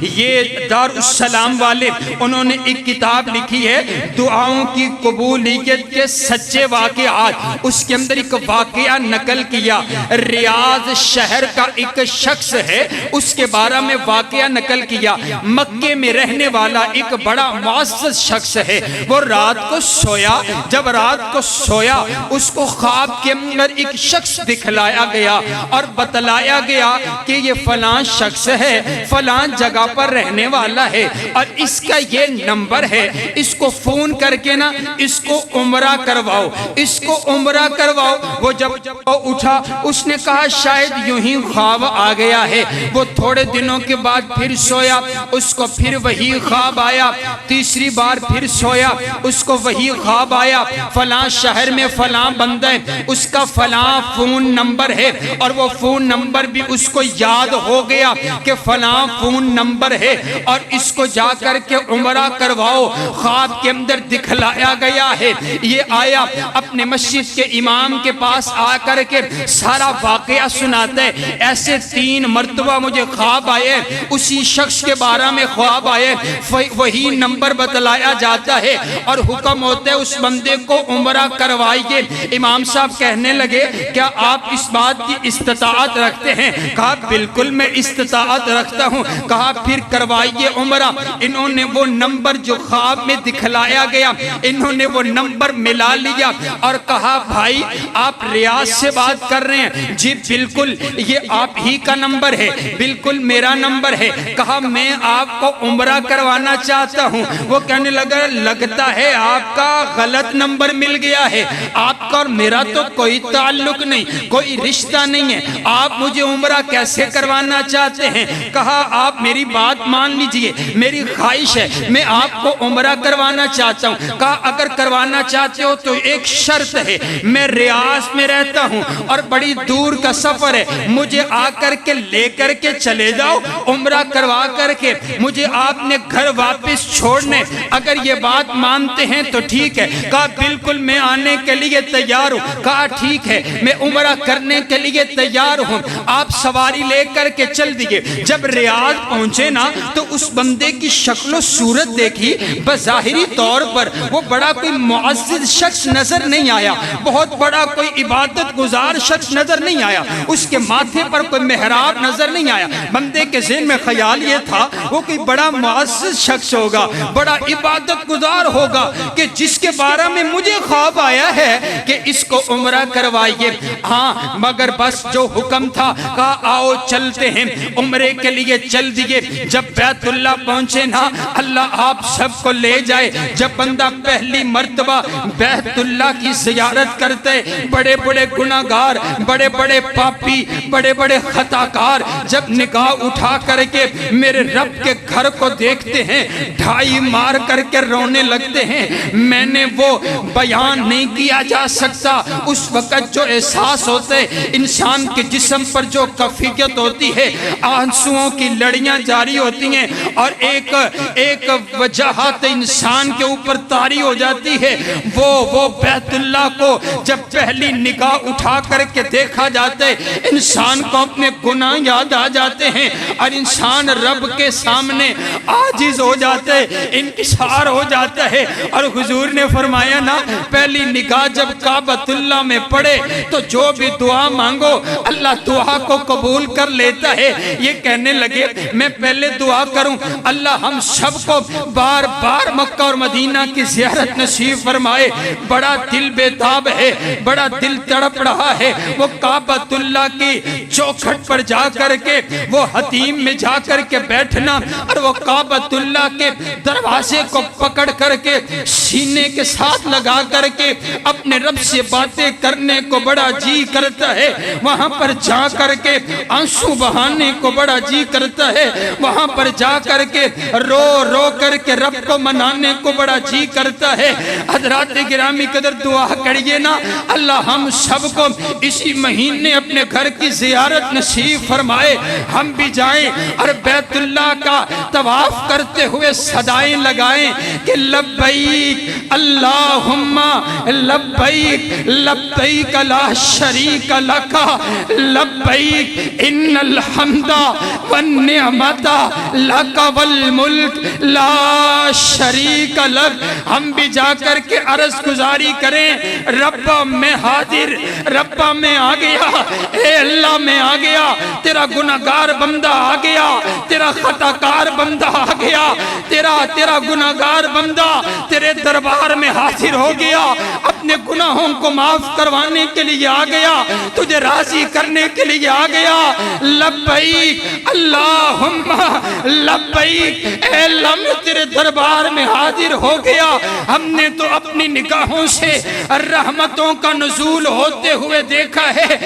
یہ دارالسلام والے انہوں نے ایک کتاب لکھی ہے دعاؤں کی قبولیت کے سچے واقعات۔ اس کے اندر ایک واقعہ نقل کیا، ریاض شہر کا ایک شخص ہے، اس کے بارے میں واقعہ نقل کیا۔ مکے میں رہنے والا ایک بڑا معزز شخص ہے، وہ رات کو سویا، جب رات کو سویا اس کو خواب کے اندر ایک شخص دکھلایا گیا اور بتلایا گیا کہ یہ فلاں شخص ہے، فلاں جگہ پر رہنے والا ہے اور اس کا یہ نمبر ہے، اس کو فون کر کے نا اس کو عمرہ کرواؤ، اس کو عمرہ کرواؤ۔ وہ جب اٹھا اس نے کہا شاید یوں ہی خواب آ گیا ہے۔ وہ تھوڑے دنوں کے بعد پھر سویا، اس کو پھر وہی خواب آیا، تیسری بار پھر سویا، اس کو وہی خواب آیا، فلاں شہر میں فلاں بندہ ہے، اس کا فلاں فون نمبر ہے، اور وہ فون نمبر بھی اس کو یاد ہو گیا کہ فلاں فون نمبر ہے اور اس کو جا کر کے عمرہ کرواؤ۔ خواب کے اندر دکھلایا گیا ہے، یہ آیا اپنے مسجد کے امام کے پاس آ کر کے سارا واقعہ سناتا ہے۔ ایسے 3 مرتبہ مجھے خواب آئے، اسی شخص کے بارے میں خواب آئے، وہی نمبر بتلایا جاتا ہے اور حکم ہوتا ہے اس بندے کو عمرہ کروائیے۔ امام صاحب کہنے لگے کیا آپ اس بات کی استطاعت رکھتے ہیں؟ کہا بالکل میں استطاعت رکھتا ہوں۔ کہا پھر کروائیے عمرہ۔ انہوں نے وہ نمبر جو خواب میں دکھلایا گیا، انہوں نے وہ نمبر ملا لیا اور کہا بھائی آپ ریاض سے بات کر رہے ہیں؟ جی بالکل یہ آپ ہی کا نمبر ہے، بالکل میرا نمبر ہے۔ کہا میں آپ کو عمرہ کروانا چاہتا ہوں۔ وہ کہنے لگا لگتا ہے آپ کا غلط نمبر مل گیا ہے، آپ کا اور میرا تو کوئی تعلق نہیں، کوئی رشتہ نہیں ہے، آپ مجھے عمرہ کیسے کروانا چاہتے ہیں؟ کہا آپ میری بات مان لیجئے، میری خواہش ہے میں آپ کو عمرہ کروانا چاہتا ہوں۔ کہا اگر کروانا چاہتے ہو تو ایک شرط ہے، میں ریاض میں رہتا ہوں اور بڑی دور کا سفر ہے، مجھے آ کر کے لے کر کے چلے جاؤ، عمرہ کروا کر کے مجھے آپ نے گھر واپس چھوڑنے۔ اگر یہ بات مانتے ہیں تو ٹھیک ہے۔ کہا بالکل میں آنے کے لیے تیار ہوں۔ کہا ٹھیک ہے میں عمرہ کرنے کے لیے تیار ہوں، آپ سواری لے کر کے چل دیئے۔ جب ریاض پہنچے نا تو اس بندے کی شکل و صورت دیکھی، بظاہری طور پر وہ بڑا کوئی معزز شخص نظر نہیں آیا، بہت بڑا کوئی عبادت گزار شخص نظر نہیں آیا، اس کے ماتھے پر کوئی محراب نظر نہیں آیا۔ بندے کے ذہن میں خیال یہ تھا وہ کوئی بڑا معزز شخص ہوگا، بڑا عبادت گزار ہوگا کہ جس کے بارے میں مجھے خواب آیا ہے کہ اس کو عمرہ کروائیے۔ ہاں مگر بس جو حکم تھا کہا آؤ چلتے ہیں، عمرے کے لیے چل دیئے۔ جب بیت اللہ پہنچے نا اللہ آپ سب کو لے جائے، جب بندہ پہلی مرتبہ بیت اللہ کی زیارت کرتے، بڑے بڑے گناہگار، بڑے بڑے پاپی، بڑے بڑے خطاکار جب نگاہ اٹھا کر کے میرے رب کے گھر کو دیکھتے ہیں ڈھائی مار کر کے رونے لگتے ہیں۔ میں نے وہ بیان نہیں کیا جا سکتا اس وقت جو احساس ہوتے انسان کے جسم پر جو کفیت ہوتی ہے، آنسوؤں کی لڑیاں جاری ہوتی ہیں اور ایک وجاہت انسان کے اوپر طاری ہو جاتی ہے۔ وہ بیت اللہ کو جب پہلی نگاہ اٹھا کر کے دیکھا جاتا ہے انسان کو اپنے گناہ یاد آ جاتے ہیں اور انسان رب کے سامنے عاجز ہو جاتا ہے، انکسار ہو جاتا ہے۔ اور حضور نے فرمایا نا پہلی نگاہ جب کعبۃ اللہ میں پڑے تو جو بھی دعا مانگو اللہ دعا کو قبول کر لیتا ہے۔ یہ کہنے لگے میں پہلے دعا کروں اللہ ہم سب کو بار بار مکہ اور مدینہ کی زیارت نصیب فرمائے۔ بڑا دل بیتاب ہے، بڑا دل تڑپ رہا ہے، وہ کعبۃ اللہ کی چوکھٹ پر جا کر کے وہ حتیم میں جا کر کے بیٹھنا اور وہ کعبۃ اللہ کے دروازے کو پکڑ کر کے سینے کے ساتھ لگا کر کے اپنے رب سے باتیں کرنے کو بڑا جی کرتا ہے، وہاں پر جا کر کے آنسو بہانے کو بڑا جی کرتا ہے، وہاں پر جا کر کے رو رو کر کے رب کو منانے کو بڑا جی کرتا ہے۔ حضرات گرامی قدر دعا کریے نا اللہ ہم سب کو اسی مہینے اپنے گھر کی زیارت نصیب فرمائے، ہم بھی جائیں اور بیت اللہ کا طواف کرتے ہوئے صدائیں لگائیں کہ لبیک اللہم لبیک لبیک لا شریک لک لبیک ان الحمد والنعمت لک والملک لا شریک لک۔ ہم بھی جا کر کے عرض گزاری کریں رب میں حاضر، رب میں آ گیا، اے اللہ میں آ گیا، تیرا گناہگار بندہ آ گیا، تیرا خطاکار بندہ آ گیا، تیرا گناہگار بندہ تیرے دربار میں حاضر ہو گیا، اپنے گناہوں کو معاف کروانے کے لیے آ گیا، تجھے راضی کرنے کے لیے آ گیا۔ لبیک اللہم لبیک، اے اللہ میں تیرے دربار میں حاضر ہو گیا۔ ہم نے تو اپنی نگاہوں سے رحمتوں کا نزول ہوتے ہوئے دیکھا ہے،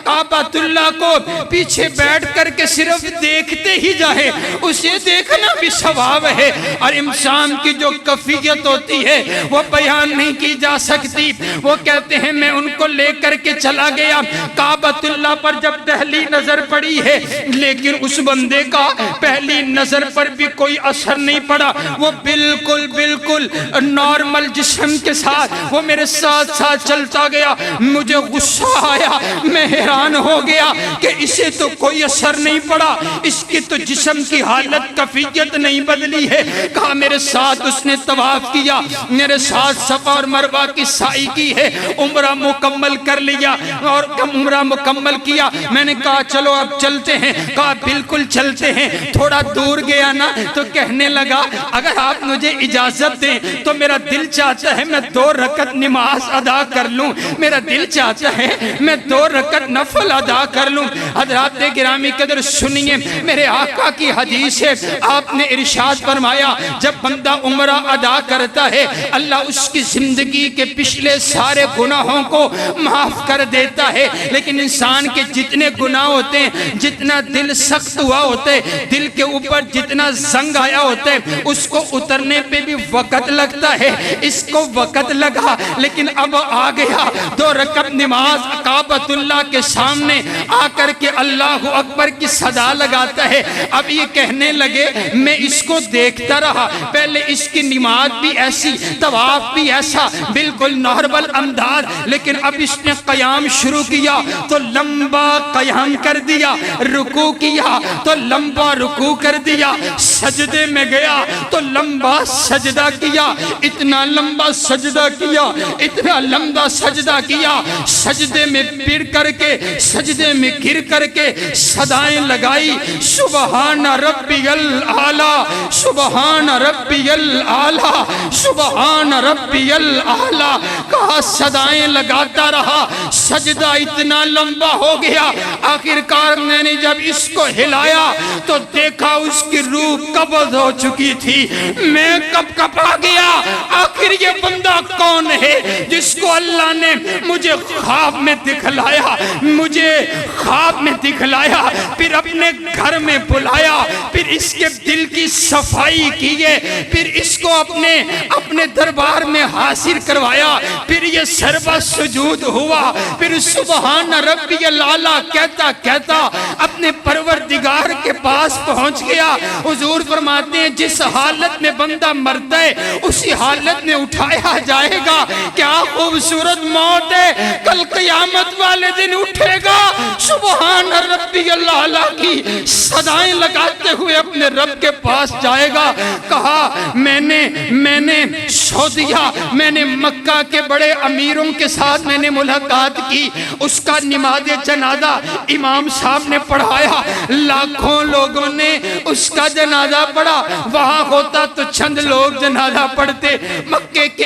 کعبۃ اللہ کو پیچھے بیٹھ کر کے صرف دیکھتے ہی جائے اسے دیکھنا بھی ثواب ہے، اور انسان کی جو کفیت ہوتی ہے وہ بیان نہیں کی جا سکتی۔ وہ کہتے ہیں میں ان کو لے کر کے چلا گیا، کعبۃ اللہ پر جب پہلی نظر پڑی ہے لیکن اس بندے بندے کا پہلی نظر پر بھی کوئی اثر نہیں پڑا، وہ بالکل نارمل جسم کے ساتھ وہ میرے ساتھ چلتا گیا۔ مجھے غصہ آیا، میں حیران ہو گیا کہ اسے تو کوئی اثر نہیں پڑا، اس کی تو جسم کی حالت کیفیت نہیں بدلی ہے۔ کہا میرے ساتھ اس نے طواف کیا، میرے ساتھ صفا اور مروہ کی سعی کی ہے، عمرہ مکمل کر لیا اور عمرہ مکمل کیا۔ میں نے کہا چلو اب چلتے ہیں، کہا بالکل چلتے ہیں۔ تھوڑا دور گیا نا تو کہنے لگا اگر آپ مجھے اجازت دیں تو میرا دل چاہتا ہے میں 2 رکعت نماز ادا کر لوں، میرا دل چاہتا ہے میں 2 رکعت نفل ادا کر لوں۔ حضرات گرامی قدر سنیے، میرے آقا کی حدیث ہے، آپ نے ارشاد فرمایا جب بندہ عمرہ ادا کرتا ہے اللہ اس کی زندگی کے پچھلے سارے گناہوں کو معاف کر دیتا ہے، لیکن انسان کے جتنے گناہ ہوتے ہیں، جتنا دل سخت ہوا ہوتا ہے، دل کے اوپر جتنا زنگ آیا ہوتا ہے، اس کو اترنے پہ بھی وقت لگتا ہے۔ اس کو وقت لگا لیکن اب آ گیا، 2 رکعت نماز کعبۃ اللہ کے سامنے آ کر کے اللہ اکبر کی صدا لگاتا ہے۔ اب یہ کہنے لگے میں اس کو دیکھتا رہا، پہلے اس کی نماز بھی ایسی، طواف بھی ایسا، بالکل نارمل انداز، لیکن اب اس نے قیام شروع کیا تو لمبا قیام کر دیا، رکوع کیا تو لمبا رکوع کر دیا، سجدے میں گیا تو لمبا سجدہ کیا، اتنا لمبا سجدہ کیا، اتنا لمبا سجدہ کیا، سجدے میں پڑ کر کے، سجدے میں گر کر کے صدائیں لگائی، سبحان ربی الاعلیٰ، سبحان ربی الاعلیٰ، سبحان ربی الاعلیٰ، کہا صدائیں لگاتا رہا، سجدہ اتنا لمبا ہو گیا۔ آخر کار میں نے جب اس کو ہلایا تو دیکھا اس کی روح قبض ہو چکی تھی۔ میں کب آ گیا آخر یہ بندہ کون ہے جس کو اللہ نے مجھے خواب میں دکھلایا، مجھے خواب میں دکھلایا، پھر اپنے گھر میں بلایا، پھر اس کے دل کی صفائی کیے، پھر اس کو اپنے دربار میں حاضر کروایا، پھر یہ سربہ سجود ہوا، پھر سبحان ربی الاعلیٰ کہتا کہتا اپنے پروردگار کے پاس پہنچ گیا۔ حضور فرماتے ہیں جس حالت میں بندہ مرتا ہے اسی حالت میں اٹھایا جائے گا۔ کیا خوبصورت موت ہے، کل قیامت والے دن اٹھے گا، سبحان ربی الاعلیٰ کی صدائیں لگاتے ہوئے اپنے رب کے پاس جائے گا۔ کہا میں نے سعودیہ، میں نے مکہ کے بڑے امیروں کے ساتھ میں نے ملاقات کی، اس کا نماز جنازہ امام صاحب نے پڑھایا، لاکھوں لوگوں نے اس کا جنازہ پڑھا، وہاں ہوتا تو چند لوگ جنازہ پڑھتے، مکے کے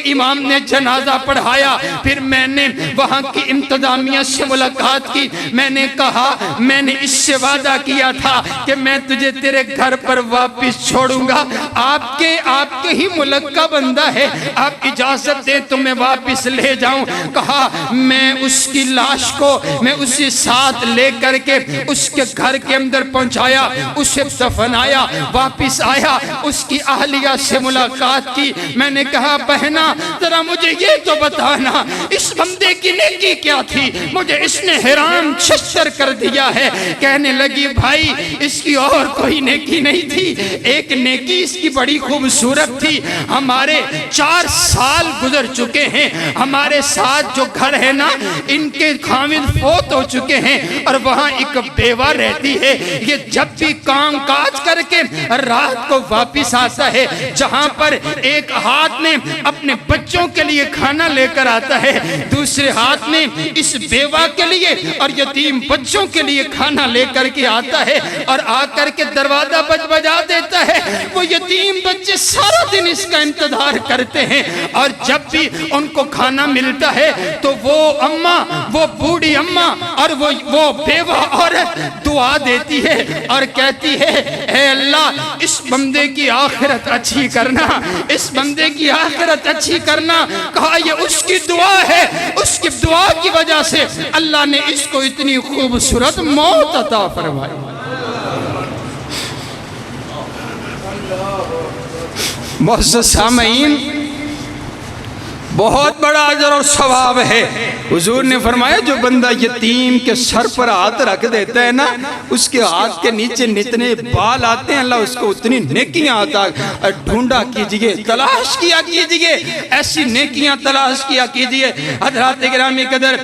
امام نے جنازہ پڑھایا۔ پھر میں نے وہاں کی انتظامیہ سے ملاقات کی، میں نے کہا میں نے اس سے وعدہ کیا تھا کہ میں تجھے تیرے گھر پر واپس چھوڑوں گا، آپ کے ہی ملک کا بندہ ہے، آپ اجازت دیں تو میں واپس لے جاؤں۔ کہا میں اس کی لاش کو میں اسی ساتھ لے کر کے اس کے گھر کے اندر پہنچایا، اسے دفنایا، واپس آیا، اس کی اہلیہ سے ملاقات کی۔ میں نے کہا بہنا ذرا مجھے یہ تو بتانا اس بندے کی نیکی کیا تھی، مجھے اس نے حیران چھچر کر دیا ہے۔ کہنے لگی بھائی اس کی اور کوئی نیکی نہیں تھی، ایک نیکی اس کی بڑی خوبصورت تھی، ہمارے 4 سال گزر چکے ہیں، ہمارے ساتھ جو گھر ہے نا ان کے خاوند فوت ہو چکے ہیں اور وہاں ایک بیوہ رہتی ہے، یہ جب بھی کام کاج کر کے رات کو واپس آتا ہے، جہاں پر ایک ہاتھ میں اپنے بچوں کے لیے کھانا لے کر آتا ہے، دوسرے ہاتھ میں اس بیوہ کے لیے اور یتیم بچوں کے لیے کھانا لے کر کے آتا ہے اور آ کر کے دروازہ بجا دیتا ہے۔ وہ یتیم بچے سارا دن اس کا انتظار کرتے ہیں اور جب بھی ان کو کھانا ملتا ہے تو وہ اماں، وہ بوڑھی اماں اور وہ بیوہ عورت دعا دیتی ہے اور کہتی ہے اے اللہ اس بندے کی آخرت اچھی کرنا، اس بندے کی آخرت اچھی کرنا۔ کہا یہ اس کی دعا ہے، اس کی دعا کی وجہ سے اللہ نے اس کو اتنی خوبصورت موت عطا فرمائی۔ معزز سامعین، بہت بڑا اجر اور ثواب ہے۔ حضور نے فرمایا جو بندہ یتیم کے سر پر ہاتھ رکھ دیتا ہے نا، اس کے ہاتھ کے نیچے جتنے بال آتے ہیں اللہ اس کو اتنی نیکیاں آتا ہے۔ ڈھونڈا کیجئے، تلاش کیا کیجئے، ایسی نیکیاں تلاش کیا کیجئے۔ حضرات گرامی قدر،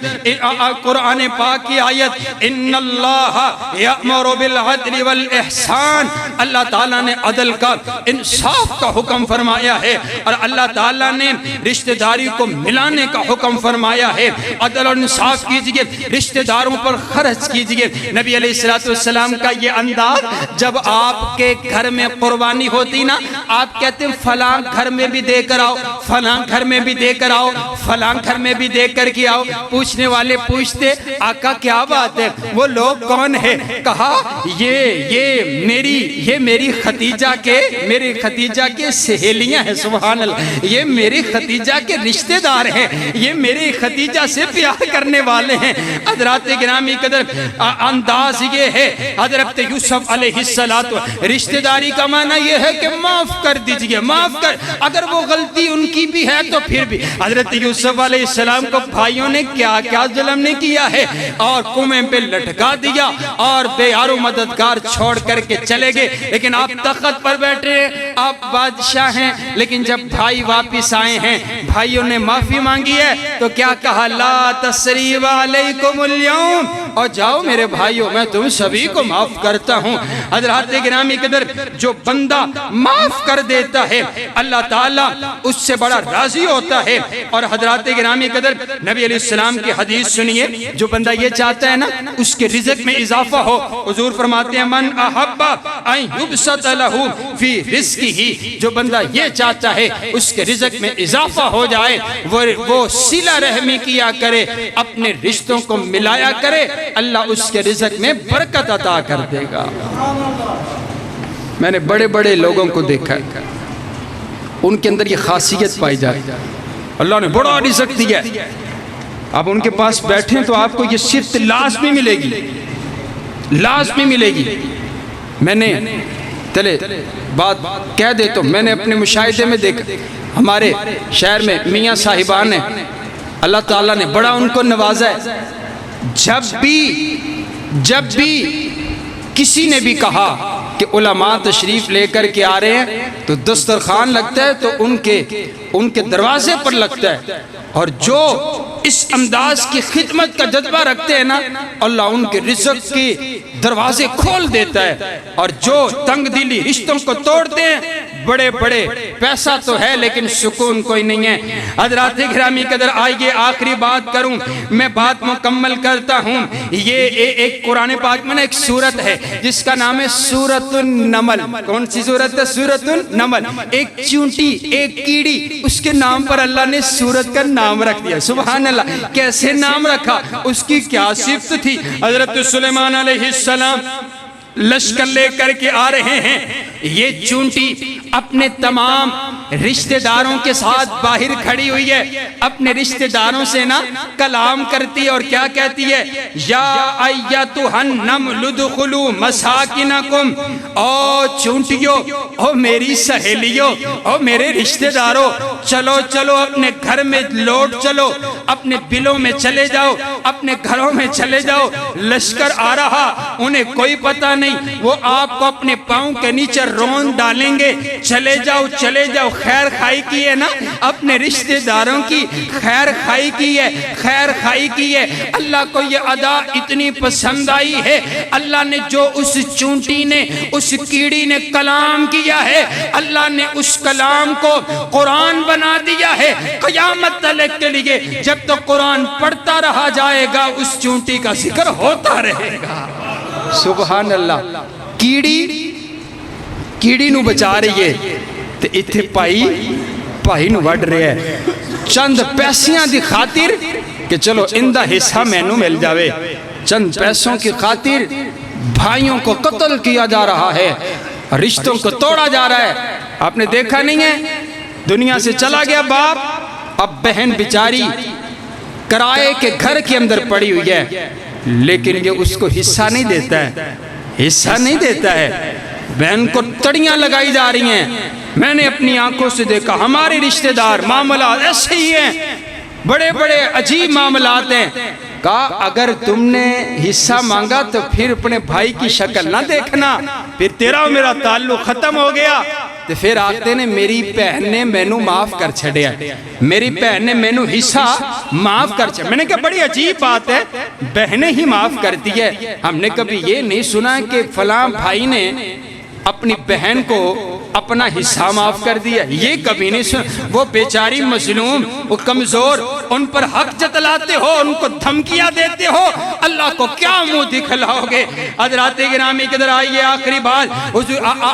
قرآن پاک کی آیت ان اللہ یأمر بالعدل والاحسان، اللہ تعالیٰ نے عدل کا، انصاف کا حکم فرمایا ہے، اور اللہ تعالیٰ نے رشتہ داری کو ملانے کا حکم فرمایا ہے۔ عدل اور انصاف کیجئے، رشتہ داروں پر خرچ کیجئے۔ نبی علیہ السلام کا یہ انداز، جب آپ کے گھر میں قربانی ہوتی نا، آپ کہتے ہیں فلاں گھر میں بھی دے کر آؤ، فلاں گھر میں بھی دے کر آؤ، فلاں گھر میں بھی دے کر کے آؤ۔ پوچھنے والے پوچھتے آقا کیا بات ہے؟ وہ لوگ کون ہیں؟ کہا یہ میری خدیجہ کے سہیلیاں ہیں، سبحان اللہ، یہ میری خدیجہ کے رشتہ دار ہیں، یہ میری خدیجہ سے پیار کرنے والے ہیں۔ حضرات گرامی قدر، انداز یہ ہے حضرت یوسف علیہ السلام، رشتہ داری کا معنی یہ ہے کہ معاف کر دیجئے، معاف کر، اگر وہ غلطی ان کی بھی ہے تو پھر بھی۔ حضرت یوسف علیہ السلام کو بھائیوں نے کیا کیا ظلم نے کیا ہے، اور کنویں پہ لٹکا دیا اور بے یار و مددگار چھوڑ کر کے چلے گئے۔ لیکن آپ تخت پر بیٹھے ہیں، آپ بادشاہ ہیں، لیکن جب بھائی واپس آئے ہیں، بھائیوں نے معافی مانگی ہے تو کیا کہا؟ لا تثریب علیکم اليوم، اور جاؤ میرے بھائیوں میں تم سبھی کو معاف کرتا ہوں۔ حضرات گرامی قدر، جو بندہ معاف کر دیتا ہے اللہ تعالیٰ اس سے بڑا راضی ہوتا ہے۔ اور حضرات گرامی قدر، نبی علیہ السلام کی حدیث سنیے، جو بندہ یہ چاہتا ہے نا اس کے رزق میں اضافہ ہو، حضور فرماتے ہیں من احب ان یبسط لہ فی رزقہ، جو بندہ یہ چاہتا ہے اس کے رزق میں اضافہ ہو جائے، وہ صلہ رحمی کیا کرے، اپنے رشتوں کو ملایا کرے، اللہ اس کے رزق میں برکت عطا کر دے گا۔ میں نے بڑے بڑے لوگوں کو دیکھا ہے، ان کے اندر یہ خاصیت پائی جاتی ہے، اللہ نے بڑا رزق دیا ہے، آپ ان کے پاس بیٹھیں تو آپ کو یہ صفت لازمی ملے گی، لازمی ملے گی۔ میں نے چلے بات کہہ دیتا ہوں، میں نے اپنے مشاہدے میں دیکھا، ہمارے شہر میں میاں صاحبان ہیں، اللہ تعالیٰ نے بڑا ان کو نوازا ہے۔ جب بھی کسی نے بھی کہا کہ علماء تشریف لے کر کے آ رہے ہیں تو دسترخوان لگتا ہے تو ان کے دروازے پر لگتا ہے، اور جو اس انداز کی خدمت کا جذبہ رکھتے ہیں نا، اللہ ان کے رزق کے دروازے کھول دیتا ہے، اور جو تنگ دلی رشتوں کو توڑتے ہیں، بڑے بڑے پیسہ تو ہے لیکن سکون کوئی نہیں ہے۔ حضرات گرامی قدر، آئیے آخری بات کروں، میں بات مکمل کرتا ہوں۔ یہ ایک قرآن پاک میں ایک سورت ہے جس کا نام ہے سورۃ النمل۔ کون سی سورت ہے؟ سورۃ النمل۔ ایک چونٹی، ایک کیڑی، اس کے نام پر اللہ نے سورت کا نام رکھ دیا، سبحان اللہ۔ کیسے نام رکھا؟ اس کی کیا صفت تھی؟ حضرت سلیمان علیہ السلام لشکر لے کر کے آ رہے ہیں، یہ چونٹی اپنے تمام رشتہ داروں کے ساتھ باہر کھڑی ہوئی ہے، اپنے رشتہ داروں سے نا کلام کرتی ہے، اور کیا کہتی ہے؟ یا ایتھا النمل ادخلوا مساکنکم، او چونٹیوں، او میری سہیلیوں، او میرے رشتہ داروں، چلو چلو اپنے گھر میں لوٹ چلو، اپنے بلوں میں چلے جاؤ، اپنے گھروں میں چلے جاؤ، لشکر آ رہا، انہیں کوئی پتہ نہیں، وہ آپ کو اپنے پاؤں کے نیچے رون ڈالیں گے، چلے جاؤ چلے جاؤ۔ خیر خائی کی ہے نا، اپنے رشتہ داروں کی خیر خائی کی ہے، خیر خائی کی ہے۔ اللہ کو یہ ادا اتنی پسند آئی ہے، اللہ نے جو اس چونٹی نے، اس کیڑی نے کلام کیا ہے، اللہ نے اس کلام کو قرآن بنا دیا ہے۔ قیامت تک کے لیے جب تک قرآن پڑھتا رہا جائے گا اس چونٹی کا ذکر ہوتا رہے گا، سبحان اللہ۔ کیڑی نو بچا رہی ہے تے اتھے پائی نو وڈ رہے ہے، چند پیسیاں دی خاطر کہ چلو اندہ حصہ میں نو مل جاوے، چند پیسوں کی خاطر بھائیوں کو قتل کیا جا رہا ہے، رشتوں کو توڑا جا رہا ہے۔ آپ نے دیکھا نہیں ہے، دنیا سے چلا گیا باپ، اب بہن بیچاری کرائے کے گھر کے اندر پڑی ہوئی ہے، لیکن یہ اس کو حصہ نہیں دیتا ہے، حصہ نہیں دیتا ہے۔ بہن کو تڑیاں لگائی جا رہی ہیں، میں نے اپنی آنکھوں سے دیکھا۔ ہمارے رشتہ دار معاملات ایسے ہی ہیں، بڑے بڑے عجیب معاملات ہیں۔ کہا اگر تم نے حصہ مانگا تو پھر اپنے بھائی کی شکل نہ دیکھنا، پھر تیرا اور میرا تعلق ختم ہو گیا۔ تو پھر آختے نے میری بہن نے مینو معاف کر چھڑیا، میری بہن نے مینو حصہ معاف کر چھڑیا۔ میں نے کہا بڑی عجیب بات ہے، بہنیں ہی معاف کرتی ہے، ہم نے کبھی یہ نہیں سنا کہ فلاں بھائی نے اپنی بہن کو اپنا حصہ معاف کر دیا، یہ کبھی نہیں سنا۔ وہ بیچاری مظلوم، وہ کمزور، ان پر حق جتلاتے ہو، ان کو دھمکیاں دیتے ہو، اللہ کو کیا منہ دکھلاؤ گے؟ حضرات گرامی ادھر آئیے، آخری بات،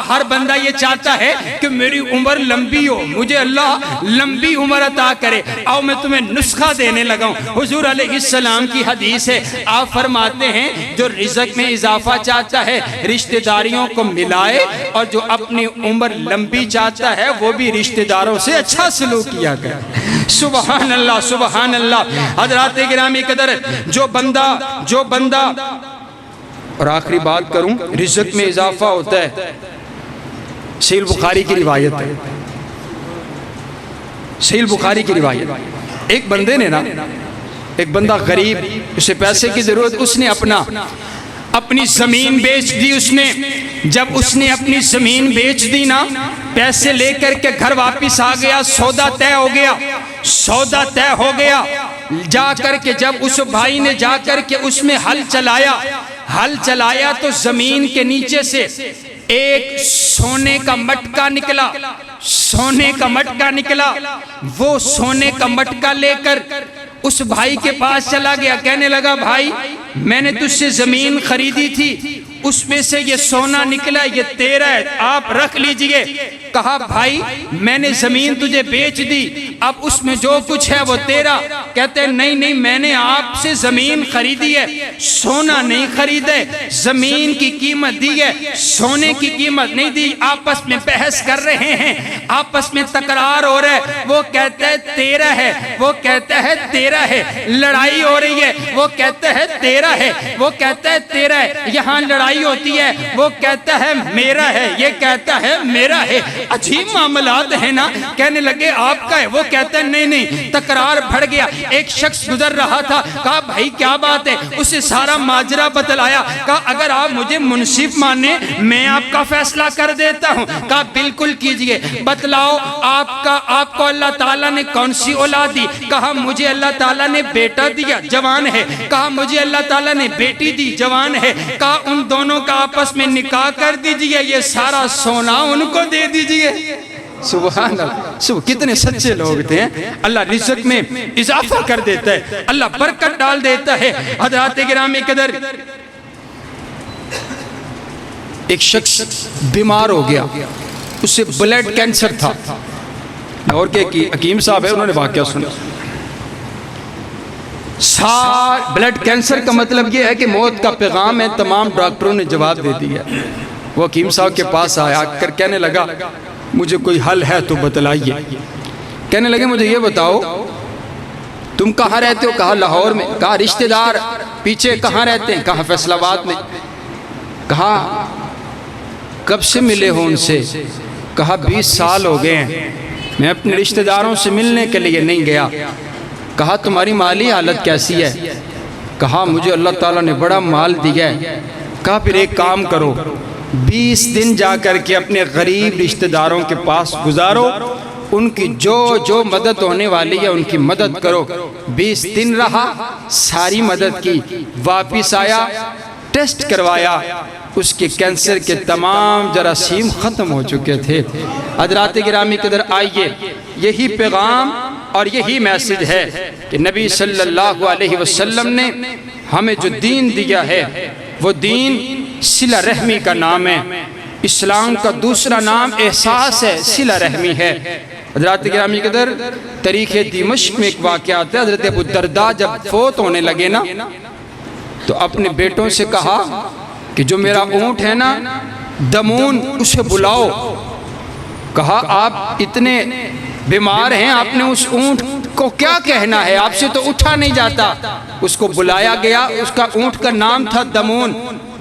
ہر بندہ یہ چاہتا ہے کہ میری عمر لمبی ہو، مجھے اللہ لمبی عمر عطا کرے۔ آؤ میں تمہیں نسخہ دینے لگا ہوں۔ حضور علیہ السلام کی حدیث ہے، آپ فرماتے ہیں جو رزق میں اضافہ چاہتا ہے رشتہ داریوں کو ملائے، اور جو اپنی عمر لمبی چاہتا ہے وہ بھی رشتہ داروں سے اچھا سلوک کیا کرے۔ سبحان اللہ، سبحان اللہ۔ حضرات گرامی قدر، جو بندہ اور آخری بات کروں، رزق میں اضافہ ہوتا ہے۔ صحیح بخاری کی روایت ہے، صحیح بخاری کی روایت، ایک بندے نے نا، ایک بندہ غریب، اسے پیسے کی ضرورت، اس نے اپنی زمین بیچ دی۔ اس نے جب اس نے اپنی زمین بیچ دی نا، پیسے لے کر کے گھر واپس آ گیا، سودا طے ہو گیا۔ جا کر کے جب اس بھائی نے جا کر کے اس میں ہل چلایا تو زمین کے نیچے سے ایک سونے کا مٹکا نکلا۔ وہ سونے کا مٹکا لے کر اس بھائی کے پاس چلا گیا، کہنے لگا بھائی میں نے تجھ سے زمین خریدی تھی، اس میں سے یہ سونا نکلا، یہ تیرا ہے، آپ رکھ لیجئے۔ کہا بھائی میں نے زمین تجھے بیچ دی، اب اس میں جو کچھ ہے وہ تیرا۔ کہتے ہیں نہیں میں نے آپ سے زمین خریدی ہے، سونا نہیں خریدے، زمین کی قیمت دی ہے، سونے کی قیمت نہیں دی۔ آپس میں بحث کر رہے ہیں، آپس میں تکرار ہو رہا ہے، وہ کہتا ہے تیرا ہے، وہ کہتا ہے تیرا ہے، لڑائی ہو رہی ہے، وہ کہتا ہے تیرا ہے، وہ کہتا ہے تیرا ہے، یہاں لڑائی ہوتی ہے، وہ کہتا ہے میرا ہے، یہ کہتا ہے میرا ہے۔ عجیب معاملات ہیں نا، کہنے لگے آپ کا ہے، وہ کہتا ہے نہیں، تکرار بڑھ گیا۔ ایک شخص گزر رہا تھا، کہا بھائی کیا بات ہے؟ اسے سارا ماجرا بتلایا، کہا اگر آپ مجھے منصف مانے میں آپ کا فیصلہ کر دیتا ہوں۔ کہا بالکل کیجئے، بتلاؤ آپ کو اللہ تعالیٰ نے کون سی اولاد دی؟ کہا مجھے اللہ تعالیٰ نے بیٹا دیا، جوان ہے۔ کہا مجھے اللہ تعالیٰ نے بیٹی دی، جوان ہے۔ کہا ان دونوں کا آپس میں نکاح کر دیجئے، یہ سارا سونا ان کو دے دیجئے۔ سبحان اللہ، کتنے سچے لوگ تھے۔ اللہ رزق میں اضافہ کر دیتا ہے، اللہ برکت ڈال دیتا ہے۔ حضرات گرامی قدر، ایک شخص بیمار ہو گیا، اسے بلڈ کینسر تھا، اور کہ حکیم صاحب ہے، انہوں نے واقعہ سنا۔ بلڈ کینسر کا مطلب یہ ہے کہ موت کا پیغام ہے، تمام ڈاکٹروں نے جواب دے دیا۔ وہ حکیم صاحب کے پاس آیا کر کہنے لگا مجھے کوئی حل ہے تو بتلائیے۔ کہنے لگے مجھے یہ بتاؤ تم کہاں رہتے ہو؟ کہا لاہور میں۔ کہا رشتہ دار پیچھے کہاں رہتے ہیں؟ کہا فیصل آباد میں۔ کہا کب سے ملے ہو ان سے؟ کہا 20 سال ہو گئے ہیں، میں اپنے رشتہ داروں سے ملنے کے لیے نہیں گیا۔ کہا تمہاری مالی حالت کیسی ہے؟ کہا مجھے اللہ تعالیٰ نے بڑا مال دیا ہے۔ کہا پھر ایک کام کرو، 20 دن جا کر کے اپنے غریب رشتہ داروں کے پاس گزارو، ان کی جو مدد ہونے والی ہے ان کی مدد کرو۔ 20 دن رہا، ساری مدد کی، واپس آیا، ٹیسٹ کروایا، اس کے کینسر کے تمام جراثیم ختم ہو چکے تھے۔ حضرات گرامی قدر آئیے، یہی پیغام اور یہی میسج ہے کہ نبی صلی اللہ علیہ وسلم نے ہمیں جو دین دیا ہے وہ دین صلہ رحمی کا نام ہے۔ اسلام کا دوسرا نام احساس ہے، صلہ رحمی ہے۔ حضرات گرامی قدر، تاریخ دمشق میں ایک واقعہ آتا ہے، حضرت ابو الدرداء جب فوت ہونے لگے نا تو اپنے بیٹوں سے کہا کہ جو میرا اونٹ ہے نا دمون، اسے بلاؤ۔ کہا آپ اتنے بیمار ہیں، آپ نے اس اونٹ کو کیا کہنا ہے؟ آپ سے تو اٹھا نہیں جاتا۔ اس کو بلایا گیا، اس کا اونٹ کا نام تھا دمون۔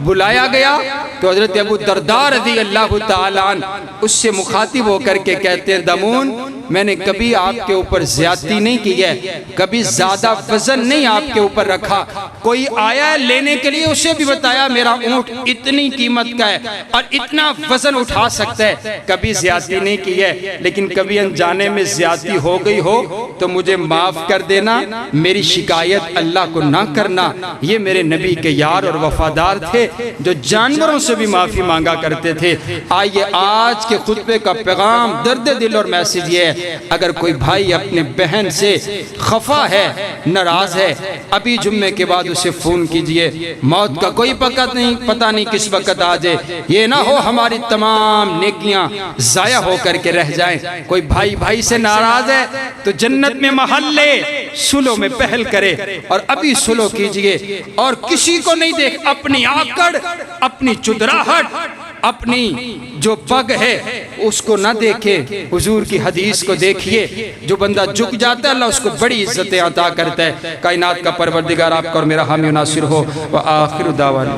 بلایا گیا تو حضرت ابو درداء رضی اللہ تعالیٰ عنہ اس سے مخاطب ہو کر کے کہتے ہیں دمون میں نے کبھی آپ کے اوپر زیادتی نہیں کی ہے، کبھی زیادہ وزن نہیں آپ کے اوپر رکھا، کوئی آیا لینے کے لیے اسے بھی بتایا میرا اونٹ اتنی قیمت کا ہے اور اتنا وزن اٹھا سکتا ہے، کبھی زیادتی نہیں کی ہے، لیکن کبھی انجانے میں زیادتی ہو گئی ہو تو مجھے معاف کر دینا، میری شکایت اللہ کو نہ کرنا۔ یہ میرے نبی کے یار اور وفادار تھے جو جانوروں سے بھی معافی مانگا کرتے تھے۔ آئیے آج کے خطبے کا پیغام درد دل اور میسیج یہ ہے، اگر کوئی بھائی اپنے بہن سے خفا ہے، ناراض ہے، ابھی جمعے کے بعد اسے فون کیجئے، موت کا کوئی پتہ نہیں کس وقت آ جائے، یہ نہ ہو ہماری تمام نیکیاں ضائع ہو کر کے رہ جائیں۔ کوئی بھائی بھائی سے ناراض ہے تو جنت میں محل لے، صلح میں پہل کرے اور ابھی صلح کیجئے، اور کسی کو نہیں دیکھ، اپنی آکڑ، اپنی چدراہٹ، اپنی جو پگ ہے اس کو نہ دیکھے، حضور کی حدیث کو دیکھیے، جو بندہ جھک جاتا ہے اللہ اس کو بڑی عزتیں عطا کرتا ہے۔ کائنات کا پروردگار آپ کا اور میرا حامی و ناصر ہو، وآخر دعوانا